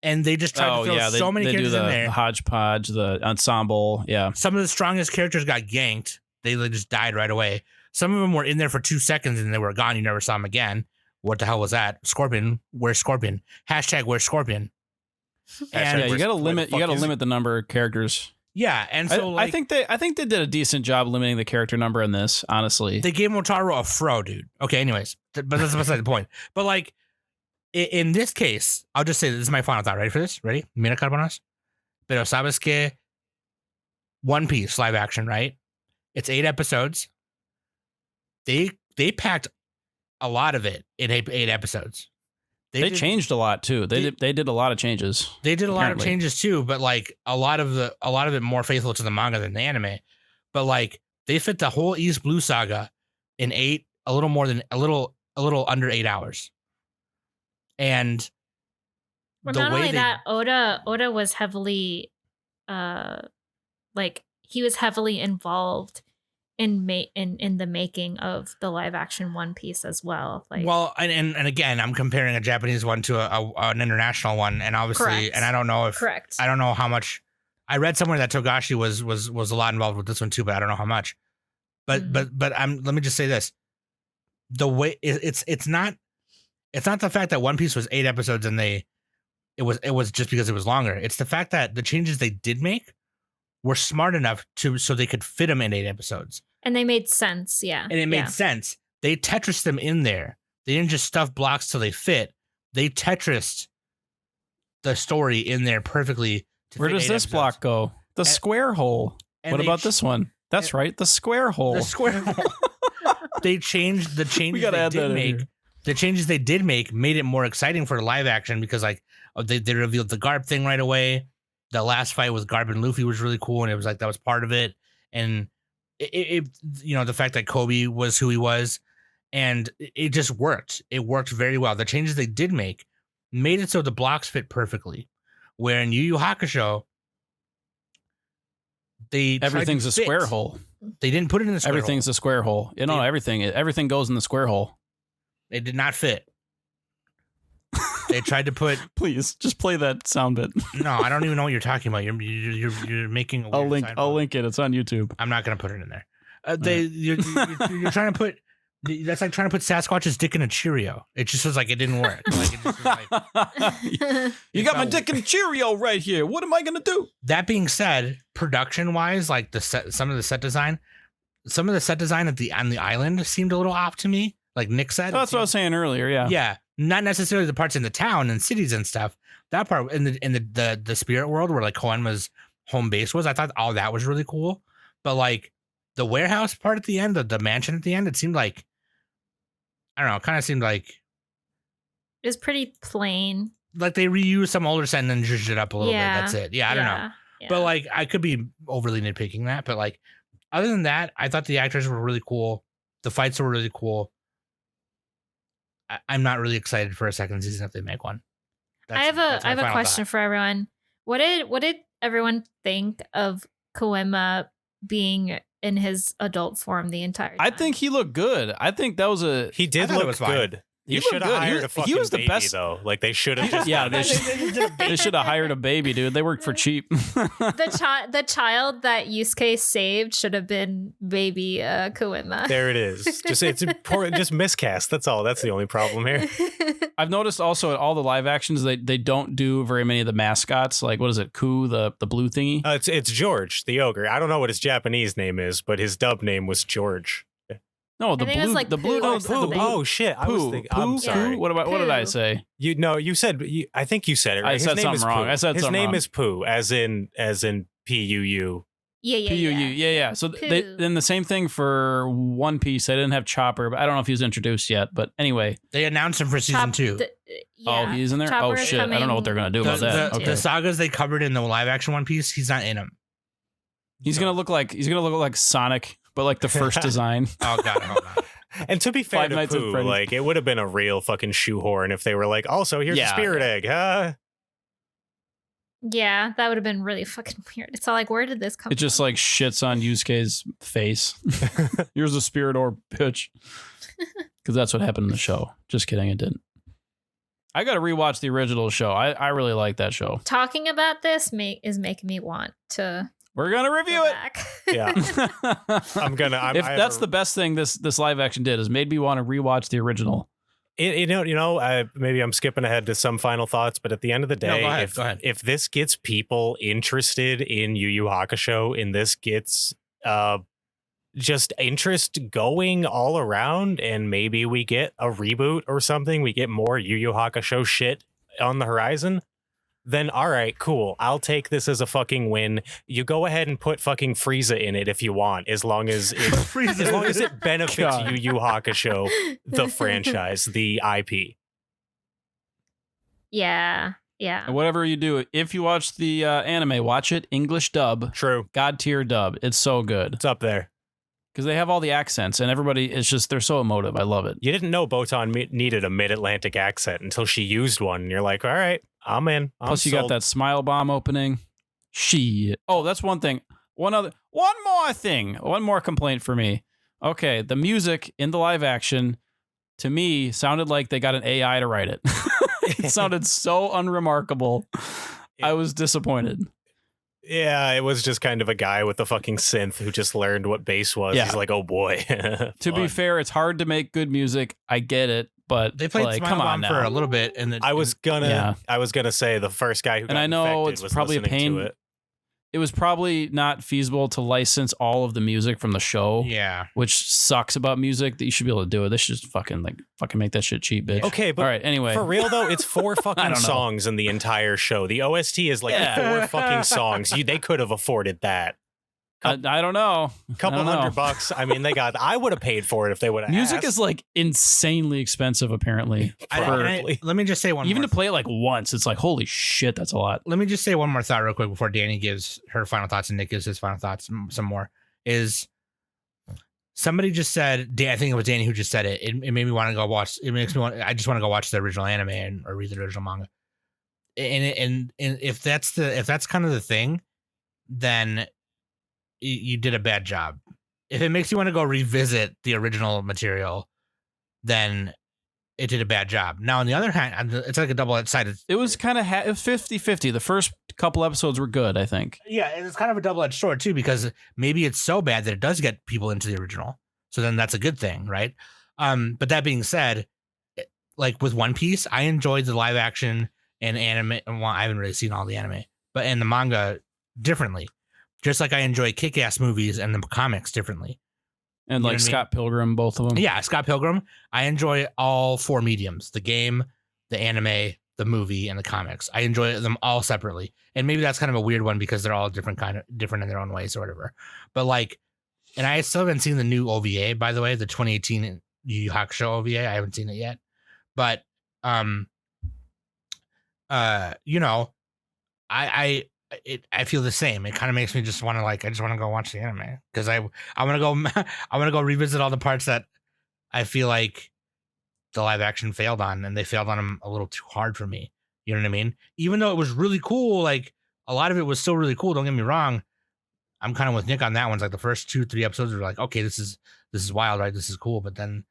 And they just tried to throw so many characters in there. The hodgepodge, the ensemble. Yeah. Some of the strongest characters got ganked. They just died right away. Some of them were in there for 2 seconds and they were gone. You never saw them again. What the hell was that? Scorpion. Where's Scorpion? Hashtag where's Scorpion? And you got to limit the number of characters. Yeah, and so I think they did a decent job limiting the character number in this. Honestly, they gave Motaro a fro, dude. Okay, anyways, but that's beside the point. But like, in this case, I'll just say this is my final thought. Ready for this? Ready? Mira carbonas. Pero sabes que One Piece live action, right? It's 8 episodes. They packed a lot of it in 8 episodes. They changed a lot too. They did a lot of changes. They did a lot of changes too, but like a lot of it more faithful to the manga than the anime. But like they fit the whole East Blue saga in a little under 8 hours. And well, not only that, Oda was heavily, he was heavily involved in the making of the live action One Piece as well. Like, well, and again, I'm comparing a Japanese one to an international one, and obviously, correct. And I don't know I don't know how much. I read somewhere that Togashi was a lot involved with this one too, but I don't know how much. But let me just say this: the way it's not the fact that One Piece was 8 episodes and it was just because it was longer. It's the fact that the changes they did make were smart enough so they could fit them in 8 episodes. And they made sense, yeah. And it made sense. They Tetris them in there. They didn't just stuff blocks till they fit. They Tetrised the story in there perfectly. Where does this block go? The square hole. What about this one? That's right, the square hole. The square hole. They changed the changes they did make. The changes they did make made it more exciting for live action because like they revealed the Garp thing right away. The last fight with Garp and Luffy was really cool, and it was like that was part of it. And it the fact that Kobe was who he was, and it just worked. It worked very well. The changes they did make made it so the blocks fit perfectly. Where in Yu Yu Hakusho, everything's a square hole. They didn't put it in the square Everything's hole. a square hole. Everything goes in the square hole. It did not fit. They tried to put. Please just play that sound bit. No, I don't even know what you're talking about. You're making. I'll link it. It's on YouTube. I'm not gonna put it in there. You're trying to put. That's like trying to put Sasquatch's dick in a Cheerio. It just was like it didn't work. Like, it just was like, you got my dick in a Cheerio right here. What am I gonna do? That being said, production wise, like some of the set design on the island seemed a little off to me. Like Nick said, that's what I was saying earlier. Yeah. Yeah. Not necessarily the parts in the town and cities and stuff. That part in the spirit world where like Koenma's home base was, I thought all that was really cool. But like the warehouse part at the end, the mansion at the end, it seemed like, I don't know, it kind of seemed like it was pretty plain. Like they reused some older set and then zhuzhed it up a little bit. That's it. Yeah, I don't know. Yeah. But like I could be overly nitpicking that. But like other than that, I thought the actors were really cool. The fights were really cool. I'm not really excited for a second season if they make one. I have a question for everyone. What did everyone think of Koenma being in his adult form the entire time? I think he looked good. I think that was he did look good. You should have hired a fucking baby, though. Like, they should have just... Yeah, they should have hired a baby, dude. They worked for cheap. The child that Yusuke saved should have been baby Koenma. There it is. It's important. Just miscast. That's all. That's the only problem here. I've noticed also at all the live actions, they don't do very many of the mascots. Like, what is it? Ku, the blue thingy? It's George, the ogre. I don't know what his Japanese name is, but his dub name was George. No, the blue, like the blue. Oh shit! I was thinking. I'm sorry. What did I say? You said. I think you said it. Right? I said something wrong. I said his something wrong. name is Pooh, as in Puuu. Yeah. Puuu. Yeah. So then the same thing for One Piece. They didn't have Chopper, but I don't know if he was introduced yet. But anyway, they announced him for season 2. Oh, he's in there. Chopper shit! I don't know what they're gonna do about that. The sagas they covered in the live action One Piece, he's not in them. He's gonna look like Sonic, but like the first design. Oh god. And to be fair to Pooh, like, it would have been a real fucking shoehorn if they were like, also, here's a spirit egg, huh? Yeah, that would have been really fucking weird. It's all like, where did this come from? It just like shits on Yusuke's face. Here's a spirit orb, bitch. Because that's what happened in the show. Just kidding, it didn't. I got to rewatch the original show. I really like that show. Talking about this is making me want to... We're gonna review it. Yeah, That's the best thing this live action did, is made me want to rewatch the original. Maybe I'm skipping ahead to some final thoughts, but at the end of the day, go ahead. If this gets people interested in Yu Yu Hakusho, and this gets just interest going all around, and maybe we get a reboot or something, we get more Yu Yu Hakusho shit on the horizon, then all right, cool. I'll take this as a fucking win. You go ahead and put fucking Frieza in it if you want, as long as it benefits Yu Yu Hakusho, the franchise, the IP. Yeah. And whatever you do, if you watch the anime, watch it English dub. True. God tier dub. It's so good. It's up there. Because they have all the accents, and everybody is just, they're so emotive. I love it. You didn't know Botan needed a mid-Atlantic accent until she used one, and you're like, all right, I'm in. Plus, you got that Smile Bomb opening. Oh, that's one thing. One more complaint for me. Okay, the music in the live action, to me, sounded like they got an AI to write it. It sounded so unremarkable. I was disappointed. Yeah, it was just kind of a guy with a fucking synth who just learned what bass was. Yeah. He's like, oh boy. To be fair, it's hard to make good music. I get it, but They played like, Smile come on Bomb for now. a little bit, and then I was gonna say the first guy who got And I know infected it's was probably a listening pain. to it. It was probably not feasible to license all of the music from the show. yeah. Which sucks about music that you should be able to do it. They should just fucking make that shit cheap, bitch. Okay, but all right. Anyway, for real though, it's 4 I fucking don't know. songs in the entire show. The OST is like Yeah. 4 fucking songs. They could have afforded that. I don't know. Couple I don't know. $100. I mean, I would have paid for it if they would have. Music is like insanely expensive, apparently. Let me just say one Even more. to play it like once, it's like, holy shit, that's a lot. Let me just say one more thought real quick before Danny gives her final thoughts and Nick gives his final thoughts. Some more is somebody just said, I think it was Danny who just said it. It made me want to go watch. It makes me want. I just want to go watch the original anime or read the original manga. And if that's kind of the thing, then you did a bad job. If it makes you want to go revisit the original material, then it did a bad job. Now, on the other hand, it's like a double-edged sword. It was kind of it was 50-50. The first couple episodes were good, I think. Yeah, and it's kind of a double-edged sword too, because maybe it's so bad that it does get people into the original. So then that's a good thing, right? But that being said, like with One Piece, I enjoyed the live action and anime. Well, I haven't really seen all the anime, but in the manga differently. Just like I enjoy kick-ass movies and the comics differently. And You know like what I mean? Scott Pilgrim, both of them. Yeah, Scott Pilgrim. I enjoy all 4 mediums: the game, the anime, the movie, and the comics. I enjoy them all separately. And maybe that's kind of a weird one because they're all different in their own ways or whatever. But like, and I still haven't seen the new OVA, by the way, the 2018 Yu Yu Hakusho OVA. I haven't seen it yet. But I feel the same. It kind of makes me just want to I just want to go watch the anime because I want to go revisit all the parts that I feel like the live action failed on, and they failed on them a little too hard for me. You know what I mean? Even though it was really cool, like a lot of it was still really cool. Don't get me wrong. I'm kind of with Nick on that one. It's like the first 2-3 episodes were like, okay, this is wild, right? This is cool. But then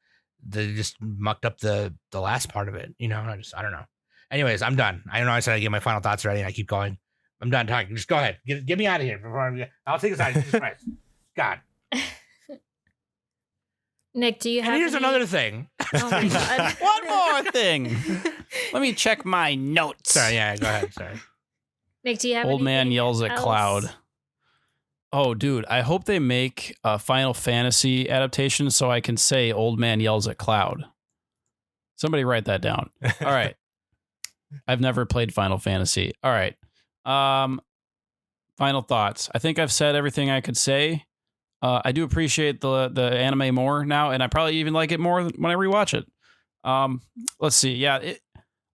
they just mucked up the last part of it. You know, I don't know. Anyways, I'm done. I know I said I get my final thoughts ready, and I keep going. I'm done talking. Just go ahead. Get me out of here before I'll take this out. Jesus Christ. God. Nick, do you have And here's any- another thing. Oh my God. One more thing. Let me check my notes. Sorry, yeah, go ahead. Sorry. Nick, do you have Old man anything yells at else? Cloud. Oh, dude, I hope they make a Final Fantasy adaptation so I can say Old Man Yells at Cloud. Somebody write that down. All right. I've never played Final Fantasy. All right. Final thoughts. I think I've said everything I could say. I do appreciate the anime more now, and I probably even like it more when I rewatch it. Let's see. Yeah,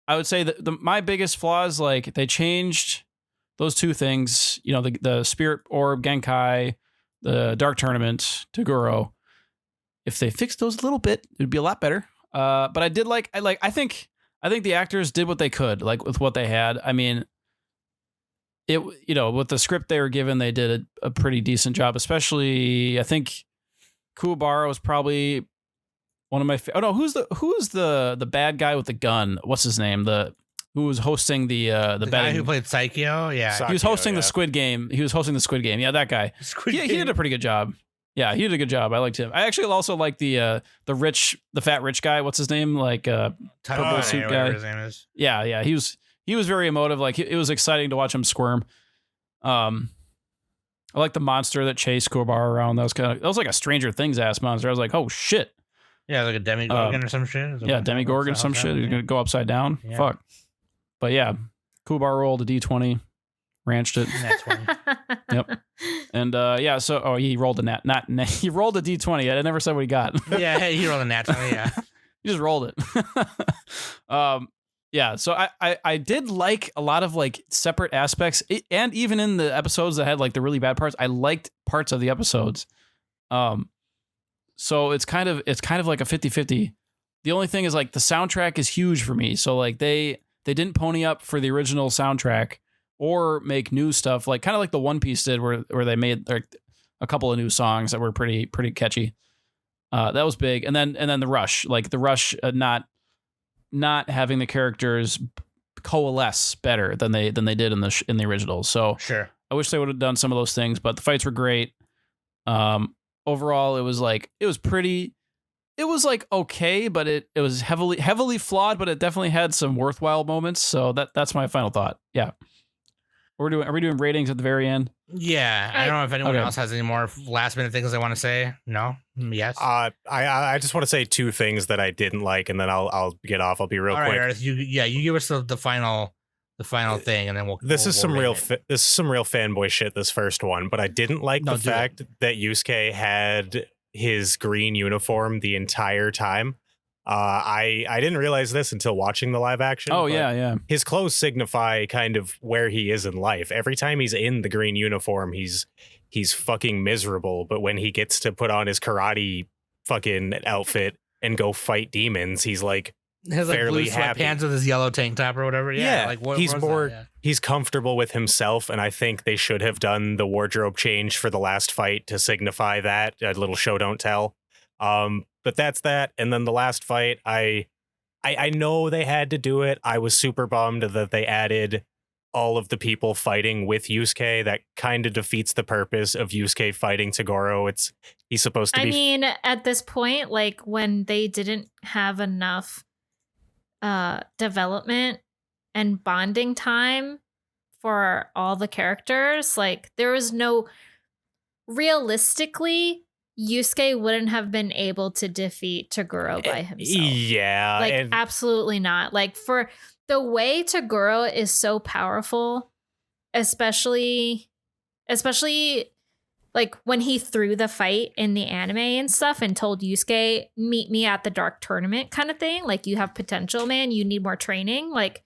I would say that my biggest flaw is like they changed those 2 things. You know, the Spirit Orb Genkai, the Dark Tournament Toguro. If they fixed those a little bit, it'd be a lot better. But I did I think the actors did what they could, like with what they had. I mean, with the script they were given, they did a pretty decent job. Especially, I think Kuwabara was probably one of my. Who's the bad guy with the gun? What's his name? Who was hosting the The guy betting? who played Psycho? Yeah. He was hosting the Squid Game. He was hosting the Squid Game. Yeah, that guy. He did a pretty good job. Yeah, he did a good job. I liked him. I actually also like the fat rich guy. What's his name? Like purple suit guy. His name is. Yeah. He was very emotive. Like it was exciting to watch him squirm. I like the monster that chased Kuwabara around. That was like a Stranger Things ass monster. I was like, oh shit. Yeah, like a demigorgon or some shit. Yeah, demigorgon, some shit. He's gonna go upside down. Yeah. Fuck. But yeah, Kuwabara rolled a D20, ranched it. That's funny. Yep. And he rolled a he rolled a D20. I never said what he got. Yeah, hey, he rolled a nat 20, yeah. He just rolled it. Yeah, so I did like a lot of like separate aspects, and even in the episodes that had like the really bad parts, I liked parts of the episodes. So it's kind of like a 50-50. The only thing is like the soundtrack is huge for me. So like they didn't pony up for the original soundtrack or make new stuff, like kind of like the One Piece did, where they made like a couple of new songs that were pretty catchy. That was big, and then the Rush, not having the characters coalesce better than they did in the original. So Sure. I wish they would have done some of those things, but the fights were great. Overall, it was pretty. It was like okay, but it was heavily flawed, but it definitely had some worthwhile moments. So that's my final thought. Yeah. Are we doing ratings at the very end? Yeah, I don't know if anyone else has any more last minute things they want to say. No? Yes? I just want to say two things that I didn't like, and then I'll get off. I'll be real quick. All right, Earth, you give us the final thing, and then we'll. This is some real fanboy shit. This first one, but I didn't like the fact that Yusuke had his green uniform the entire time. I didn't realize this until watching the live action. Oh yeah. His clothes signify kind of where he is in life. Every time he's in the green uniform, he's fucking miserable. But when he gets to put on his karate fucking outfit and go fight demons, he's like fairly blue happy. Pants with his yellow tank top or whatever. Yeah, like he's comfortable with himself, and I think they should have done the wardrobe change for the last fight to signify that, a little show don't tell. But that's that. And then the last fight, I know they had to do it. I was super bummed that they added all of the people fighting with Yusuke. That kind of defeats the purpose of Yusuke fighting Toguro. He's supposed to be. I mean, at this point, like when they didn't have enough development and bonding time for all the characters, like there was no realistically. Yusuke wouldn't have been able to defeat Toguro by himself. Yeah. Like, absolutely not. Like, for the way Toguro is so powerful, especially like when he threw the fight in the anime and stuff and told Yusuke, meet me at the dark tournament kind of thing. Like, you have potential, man. You need more training. Like,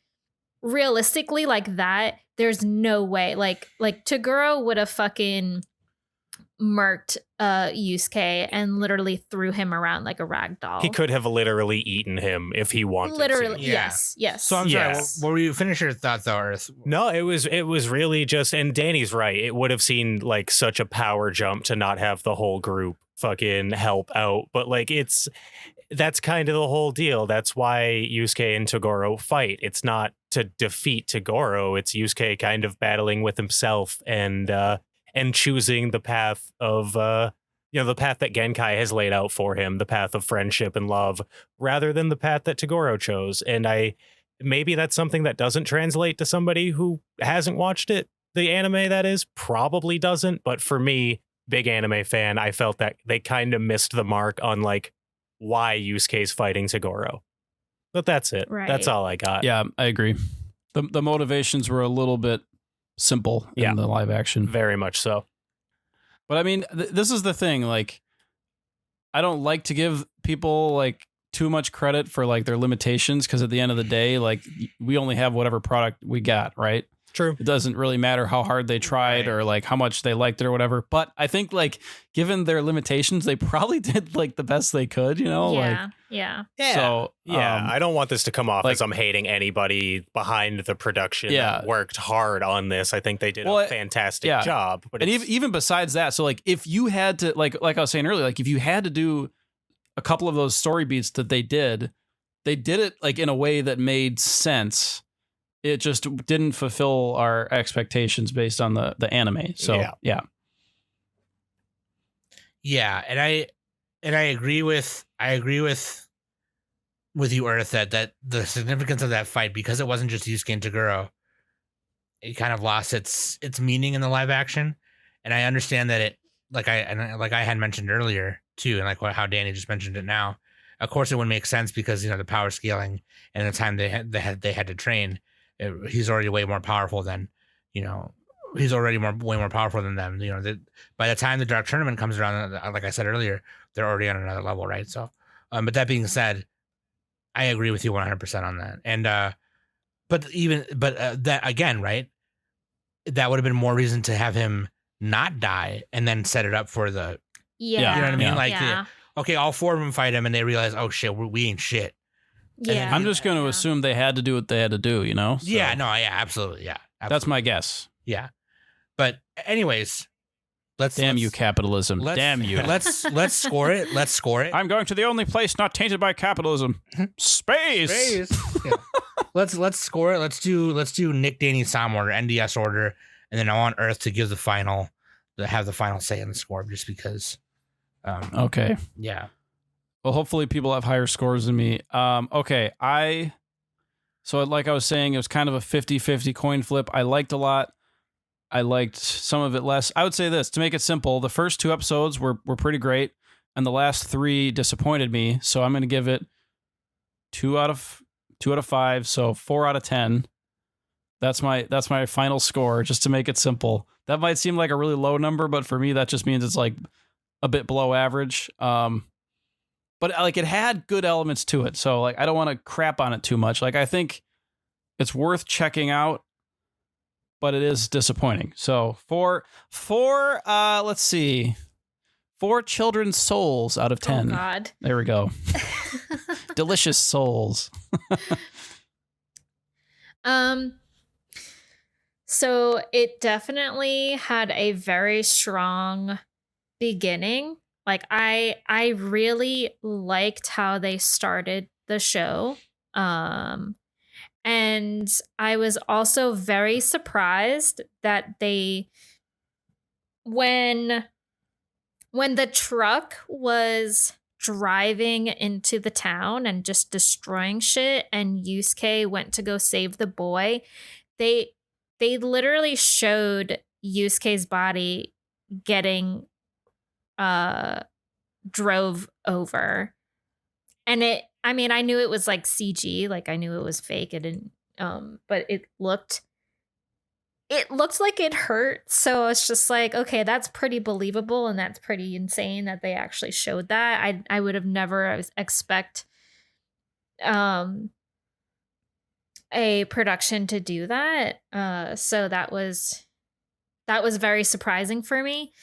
realistically, like that, there's no way. Like Toguro would have fucking murked Yusuke and literally threw him around like a rag doll. He could have literally eaten him if he wanted literally, to. yes. So I'm sorry, were you finish your thoughts though, Earth? No, it was really just, and Danny's right. It would have seemed like such a power jump to not have the whole group fucking help out. But like that's kind of the whole deal. That's why Yusuke and Toguro fight. It's not to defeat Toguro. It's Yusuke kind of battling with himself and choosing the path of, the path that Genkai has laid out for him, the path of friendship and love, rather than the path that Toguro chose. And maybe that's something that doesn't translate to somebody who hasn't watched it. The anime, that is, probably doesn't. But for me, big anime fan, I felt that they kind of missed the mark on like why Yusuke's fighting Toguro. But that's it. Right. That's all I got. Yeah, I agree. The motivations were a little bit simple in the live action. Very much so. But I mean, this is the thing. Like, I don't like to give people like too much credit for like their limitations, because at the end of the day, like we only have whatever product we got, right? True. It doesn't really matter how hard they tried or like how much they liked it or whatever. But I think like given their limitations, they probably did like the best they could, you know? Yeah. So I don't want this to come off as I'm hating anybody behind the production that worked hard on this. I think they did a fantastic job. But even besides that, so like if you had to like I was saying earlier, like if you had to do a couple of those story beats that they did it like in a way that made sense. It just didn't fulfill our expectations based on the anime. So yeah. And I agree with you, Earth, that the significance of that fight, because it wasn't just Yusuke and Toguro, it kind of lost its meaning in the live action. And I understand that it, like I had mentioned earlier too, and like how Danny just mentioned it now. Of course, it wouldn't make sense because the power scaling and the time they had to train. He's already way more powerful than, he's already way more powerful than them. By the time the dark tournament comes around, like I said earlier, they're already on another level, right? So, but that being said, I agree with you 100% on that. And but that again, right? That would have been more reason to have him not die and then set it up for the you know what I mean? Like, okay, all four of them fight him, and they realize, oh shit, we ain't shit. Yeah, I'm just going to assume they had to do what they had to do, So absolutely, yeah. Absolutely. That's my guess. Yeah, but anyways, Damn you, capitalism! Damn you! Let's score it. Let's score it. I'm going to the only place not tainted by capitalism, space. Yeah. Let's score it. Let's do Nick, Danny, Sam order, NDS order, and then I want Earth to give to have the final say in the score, just because. Okay. Yeah. Well, hopefully people have higher scores than me. Okay. So like I was saying, it was kind of a 50-50 coin flip. I liked a lot. I liked some of it less. I would say this, to make it simple, the first 2 episodes were pretty great, and the last 3 disappointed me. So I'm going to give it 2 out of 5, so 4 out of 10. That's my final score, just to make it simple. That might seem like a really low number, but for me, that just means it's like a bit below average. But like it had good elements to it, so like I don't want to crap on it too much. Like I think it's worth checking out, but it is disappointing. So let's see, 4 children's souls out of 10. Oh God. There we go. Delicious souls. So it definitely had a very strong beginning. Like I really liked how they started the show. And I was also very surprised that when the truck was driving into the town and just destroying shit, and Yusuke went to go save the boy, they literally showed Yusuke's body getting drove over. And I knew it was like CG, like I knew it was fake. It didn't but it looked like it hurt. So it's just like, okay, that's pretty believable, and that's pretty insane that they actually showed that. I would have never expect a production to do that. So that was very surprising for me.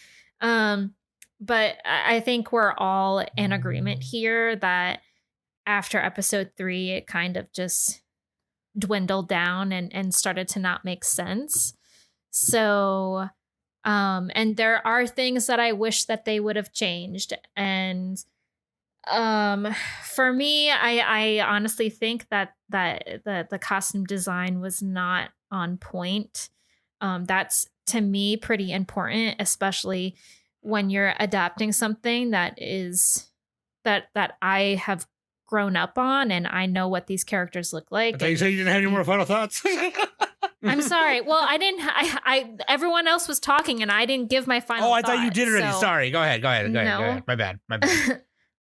But I think we're all in agreement here that after episode 3, it kind of just dwindled down and started to not make sense. So, and there are things that I wish that they would have changed. And for me, I honestly think that the costume design was not on point. That's, to me, pretty important, especially when you're adapting something that I have grown up on, and I know what these characters look like. I thought you said you didn't have any more final thoughts. I'm sorry. Well, I didn't. Everyone else was talking, and I didn't give my final. Oh, I thought you did already. So. Sorry. Go ahead. No. My bad.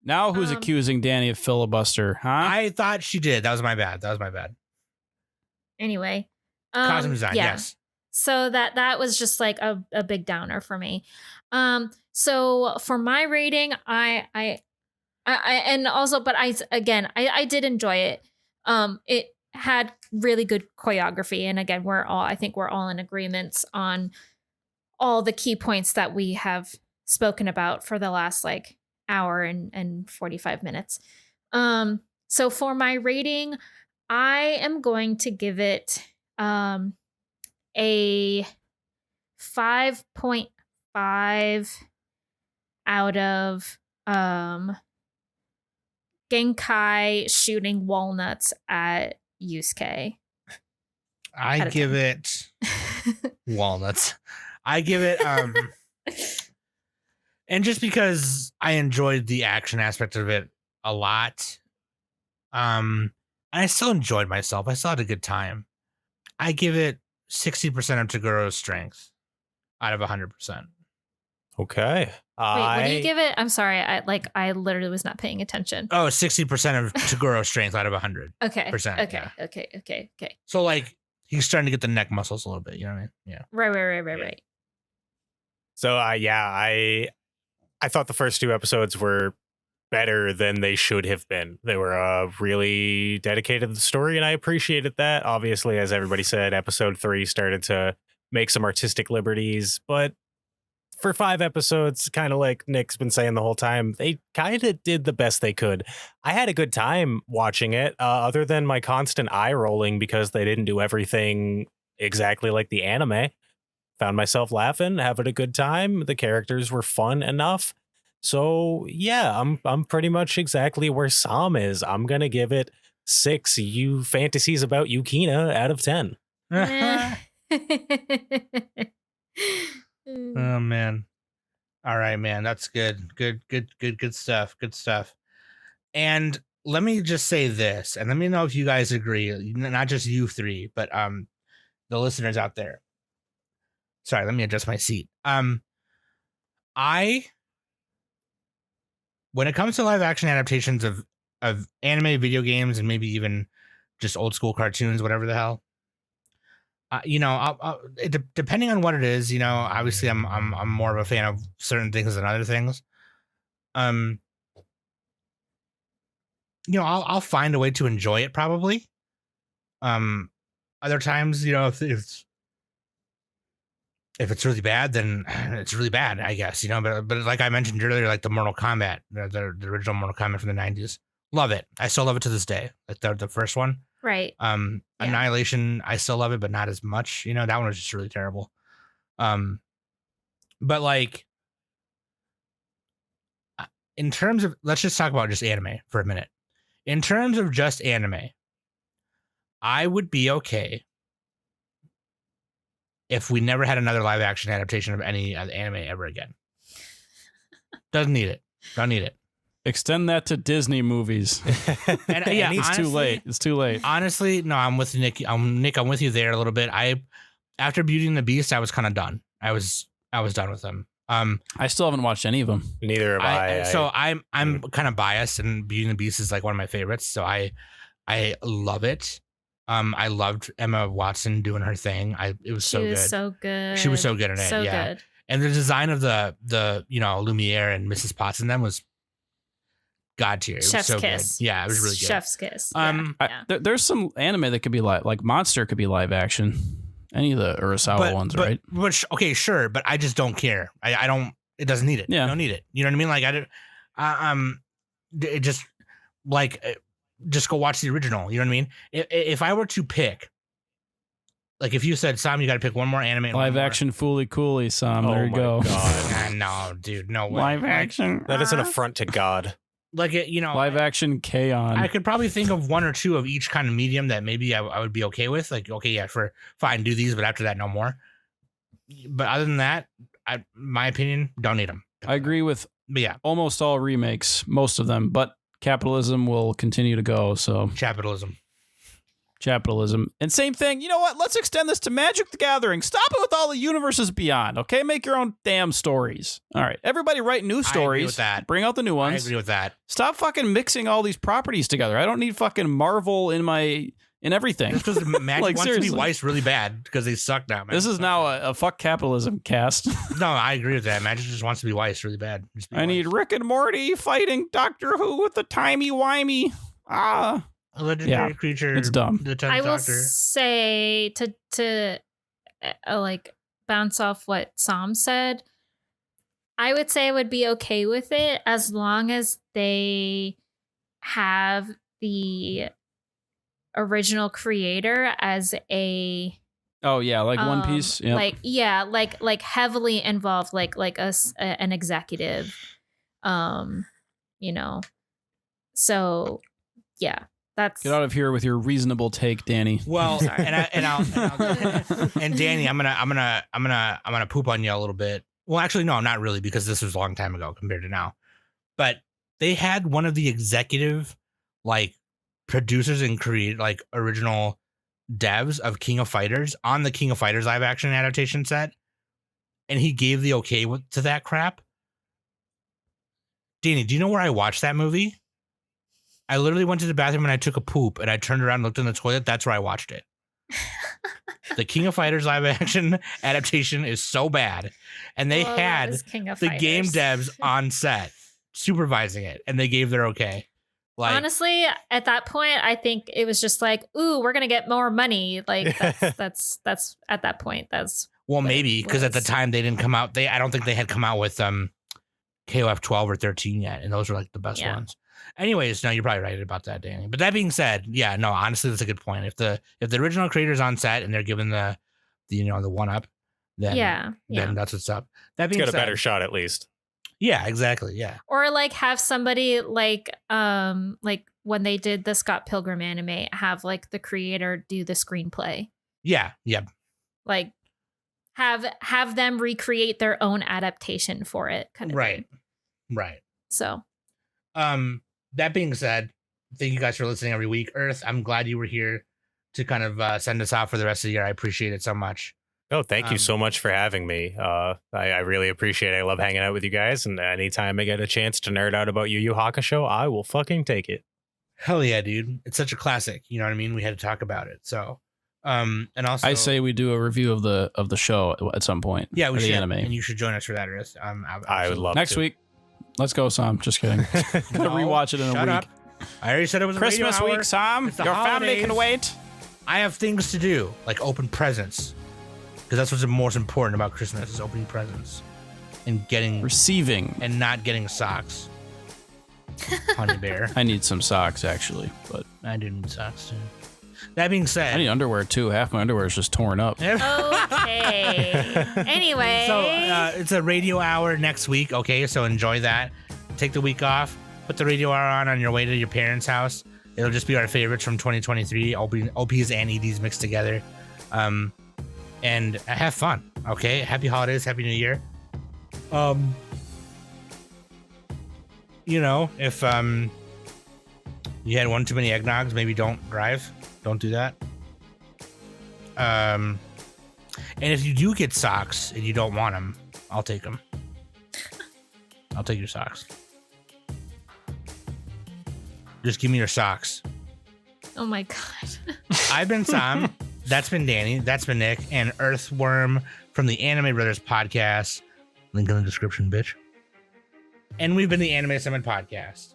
Now who's accusing Danny of filibuster, huh? I thought she did. That was my bad. Anyway, costume design. yeah. Yes. So that was just like a big downer for me. So for my rating, I and also, but I did enjoy it. It had really good choreography, and again, I think we're all in agreement on all the key points that we have spoken about for the last like hour and 45 minutes. So for my rating, I am going to give it a 5.5 out of Genkai shooting walnuts at Yusuke. I give it walnuts. I give it and just because I enjoyed the action aspect of it a lot, and I still enjoyed myself. I still had a good time. I give it 60% of Togoro's strength out of 100%. Okay. Wait, what do you give it? I'm sorry. I literally was not paying attention. Oh, 60% of Togoro's strength out of 100. Okay. Yeah. Okay. So like he's starting to get the neck muscles a little bit. You know what I mean? Yeah. Right. So I thought the first 2 episodes were better than they should have been. They were really dedicated to the story, and I appreciated that. Obviously, as everybody said, episode 3 started to make some artistic liberties, but for 5 episodes, kind of like Nick's been saying the whole time, they kind of did the best they could. I had a good time watching it, other than my constant eye rolling because they didn't do everything exactly like the anime. Found myself laughing, having a good time. The characters were fun enough. So yeah, I'm pretty much exactly where Sam is. I'm gonna give it 6 fantasies about Yukina out of 10. Oh man. All right, man. That's good. Good stuff. Good stuff. And let me just say this, and let me know if you guys agree. Not just you three, but the listeners out there. Sorry, let me adjust my seat. When it comes to live action adaptations of anime, video games, and maybe even just old school cartoons, whatever the hell, depending on what it is, obviously I'm more of a fan of certain things than other things. I'll find a way to enjoy it probably. Other times, if it's really bad, then it's really bad, I guess, but like I mentioned earlier, like the Mortal Kombat, the original Mortal Kombat from the 90s, love it. I still love it to this day. Like the first one. Right. Yeah. Annihilation, I still love it, but not as much. That one was just really terrible. But like, in terms of, let's just talk about just anime for a minute. In terms of just anime, I would be okay if we never had another live action adaptation of any anime ever again. Doesn't need it. Don't need it. Extend that to Disney movies. And yeah, it's too late. It's too late. Honestly, no, I'm with Nick. I'm with you there a little bit. After Beauty and the Beast, I was kind of done. I was done with them. I still haven't watched any of them. Neither have I. So I'm kind of biased, and Beauty and the Beast is like one of my favorites. So I love it. I loved Emma Watson doing her thing. It was so good. So good. She was so good in it. So yeah. good. And the design of the Lumiere and Mrs. Potts in them was god tier. It Chef's was so kiss. good. Yeah, it was really good. Chef's kiss. There's some anime that could be like Monster could be live action. Any of the Urasawa ones, right? Okay, sure, but I just don't care. I don't. It doesn't need it. Yeah. I don't need it. You know what I mean? Like it just just go watch the original. You know what I mean? If I were to pick, like if you said, Sam, you got to pick one more anime. Live action Fooly Cooly, Sam. There you go. God. No, dude, no way. Live action. That is an affront to God. Like live action K-On. I could probably think of one or two of each kind of medium that maybe I would be okay with. Like, okay, yeah, fine, do these, but after that, no more. But other than that, my opinion, don't need them. I agree with yeah, almost all remakes, most of them, but capitalism will continue to go. So capitalism. And same thing. You know what? Let's extend this to Magic the Gathering. Stop it with all the universes beyond. Okay, make your own damn stories. All right, everybody write new stories. I agree with that. Bring out the new ones. I agree with that. Stop fucking mixing all these properties together. I don't need fucking Marvel in everything. Just because Magic Like, wants seriously. to be Weiss really bad because they suck now. This is now a fuck capitalism cast. No, I agree with that. Magic just wants to be Weiss really bad. I need Rick and Morty fighting Doctor Who with the timey-wimey. A legendary creature. It's dumb. The 10th I will Doctor. say to like bounce off what Sam said, I would say I would be okay with it as long as they have the original creator as a Oh yeah, like One Piece. Yep. like heavily involved, like an executive, So yeah. That's Get out of here with your reasonable take, Danny. Well, and Danny, I'm gonna poop on you a little bit. Well, actually, no, not really, because this was a long time ago compared to now. But they had one of the executive, like, producers and original devs of King of Fighters on the King of Fighters live action adaptation set, and he gave the okay to that crap. Danny, do you know where I watched that movie? I literally went to the bathroom and I took a poop and I turned around and looked in the toilet. That's where I watched it. The King of Fighters live action adaptation is so bad. And they had the game devs on set supervising it, and they gave their okay. Like, honestly, at that point, I think it was just like, ooh, we're going to get more money. Like that's at that point. That's maybe because at the time they didn't come out. I don't think they had come out with KOF 12 or 13 yet. And those were like the best ones. Anyways, no, you're probably right about that, Danny. But that being said, yeah, no, honestly, that's a good point. If the original creator's on set and they're given the one up, then that's what's up. That being It's got said, a better shot at least. Yeah, exactly. Yeah. Or like have somebody like when they did the Scott Pilgrim anime, have like the creator do the screenplay. Yeah. Yeah. Like have them recreate their own adaptation for it, kind of Right. thing. Right. So, That being said, thank you guys for listening every week. Earth, I'm glad you were here to kind of send us out for the rest of the year. I appreciate it so much. Oh, thank you so much for having me. I really appreciate it. I love hanging out with you guys, and anytime I get a chance to nerd out about Yu Yu Hakusho, I will fucking take it. Hell yeah, dude. It's such a classic. You know what I mean? We had to talk about it. So, and also, I say we do a review of the show at some point. yeah, we the should. anime And you should join us for that, Earth. I would love next to. week. Let's go, Sam. Just kidding. Gonna rewatch it in a shut week. Up. I already said it was a radio Christmas hour. week, Sam. It's the Your family can holidays. wait. I have things to do, like open presents, because that's what's most important about Christmas is opening presents and getting Receiving. and not getting socks. Honey bear. I need some socks actually, but I do need socks too. That being said, I need underwear too. Half my underwear is just torn up. okay. Anyway, So it's a radio hour next week. Okay, so enjoy that. Take the week off. Put the radio hour on your way to your parents' house. It'll just be our favorites from 2023. OPs and EDs mixed together. And have fun. Okay, happy holidays, happy New Year. You know, if you had one too many eggnogs, maybe don't drive. Don't do that. And if you do get socks and you don't want them, I'll take them. I'll take your socks. Just give me your socks. oh my god. I've been Sam. That's been Danny. That's been Nick. And Earthworm from the Anime Brothers podcast. Link in the description, bitch. And we've been the Anime Summit podcast.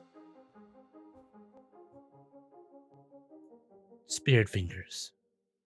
Spirit fingers.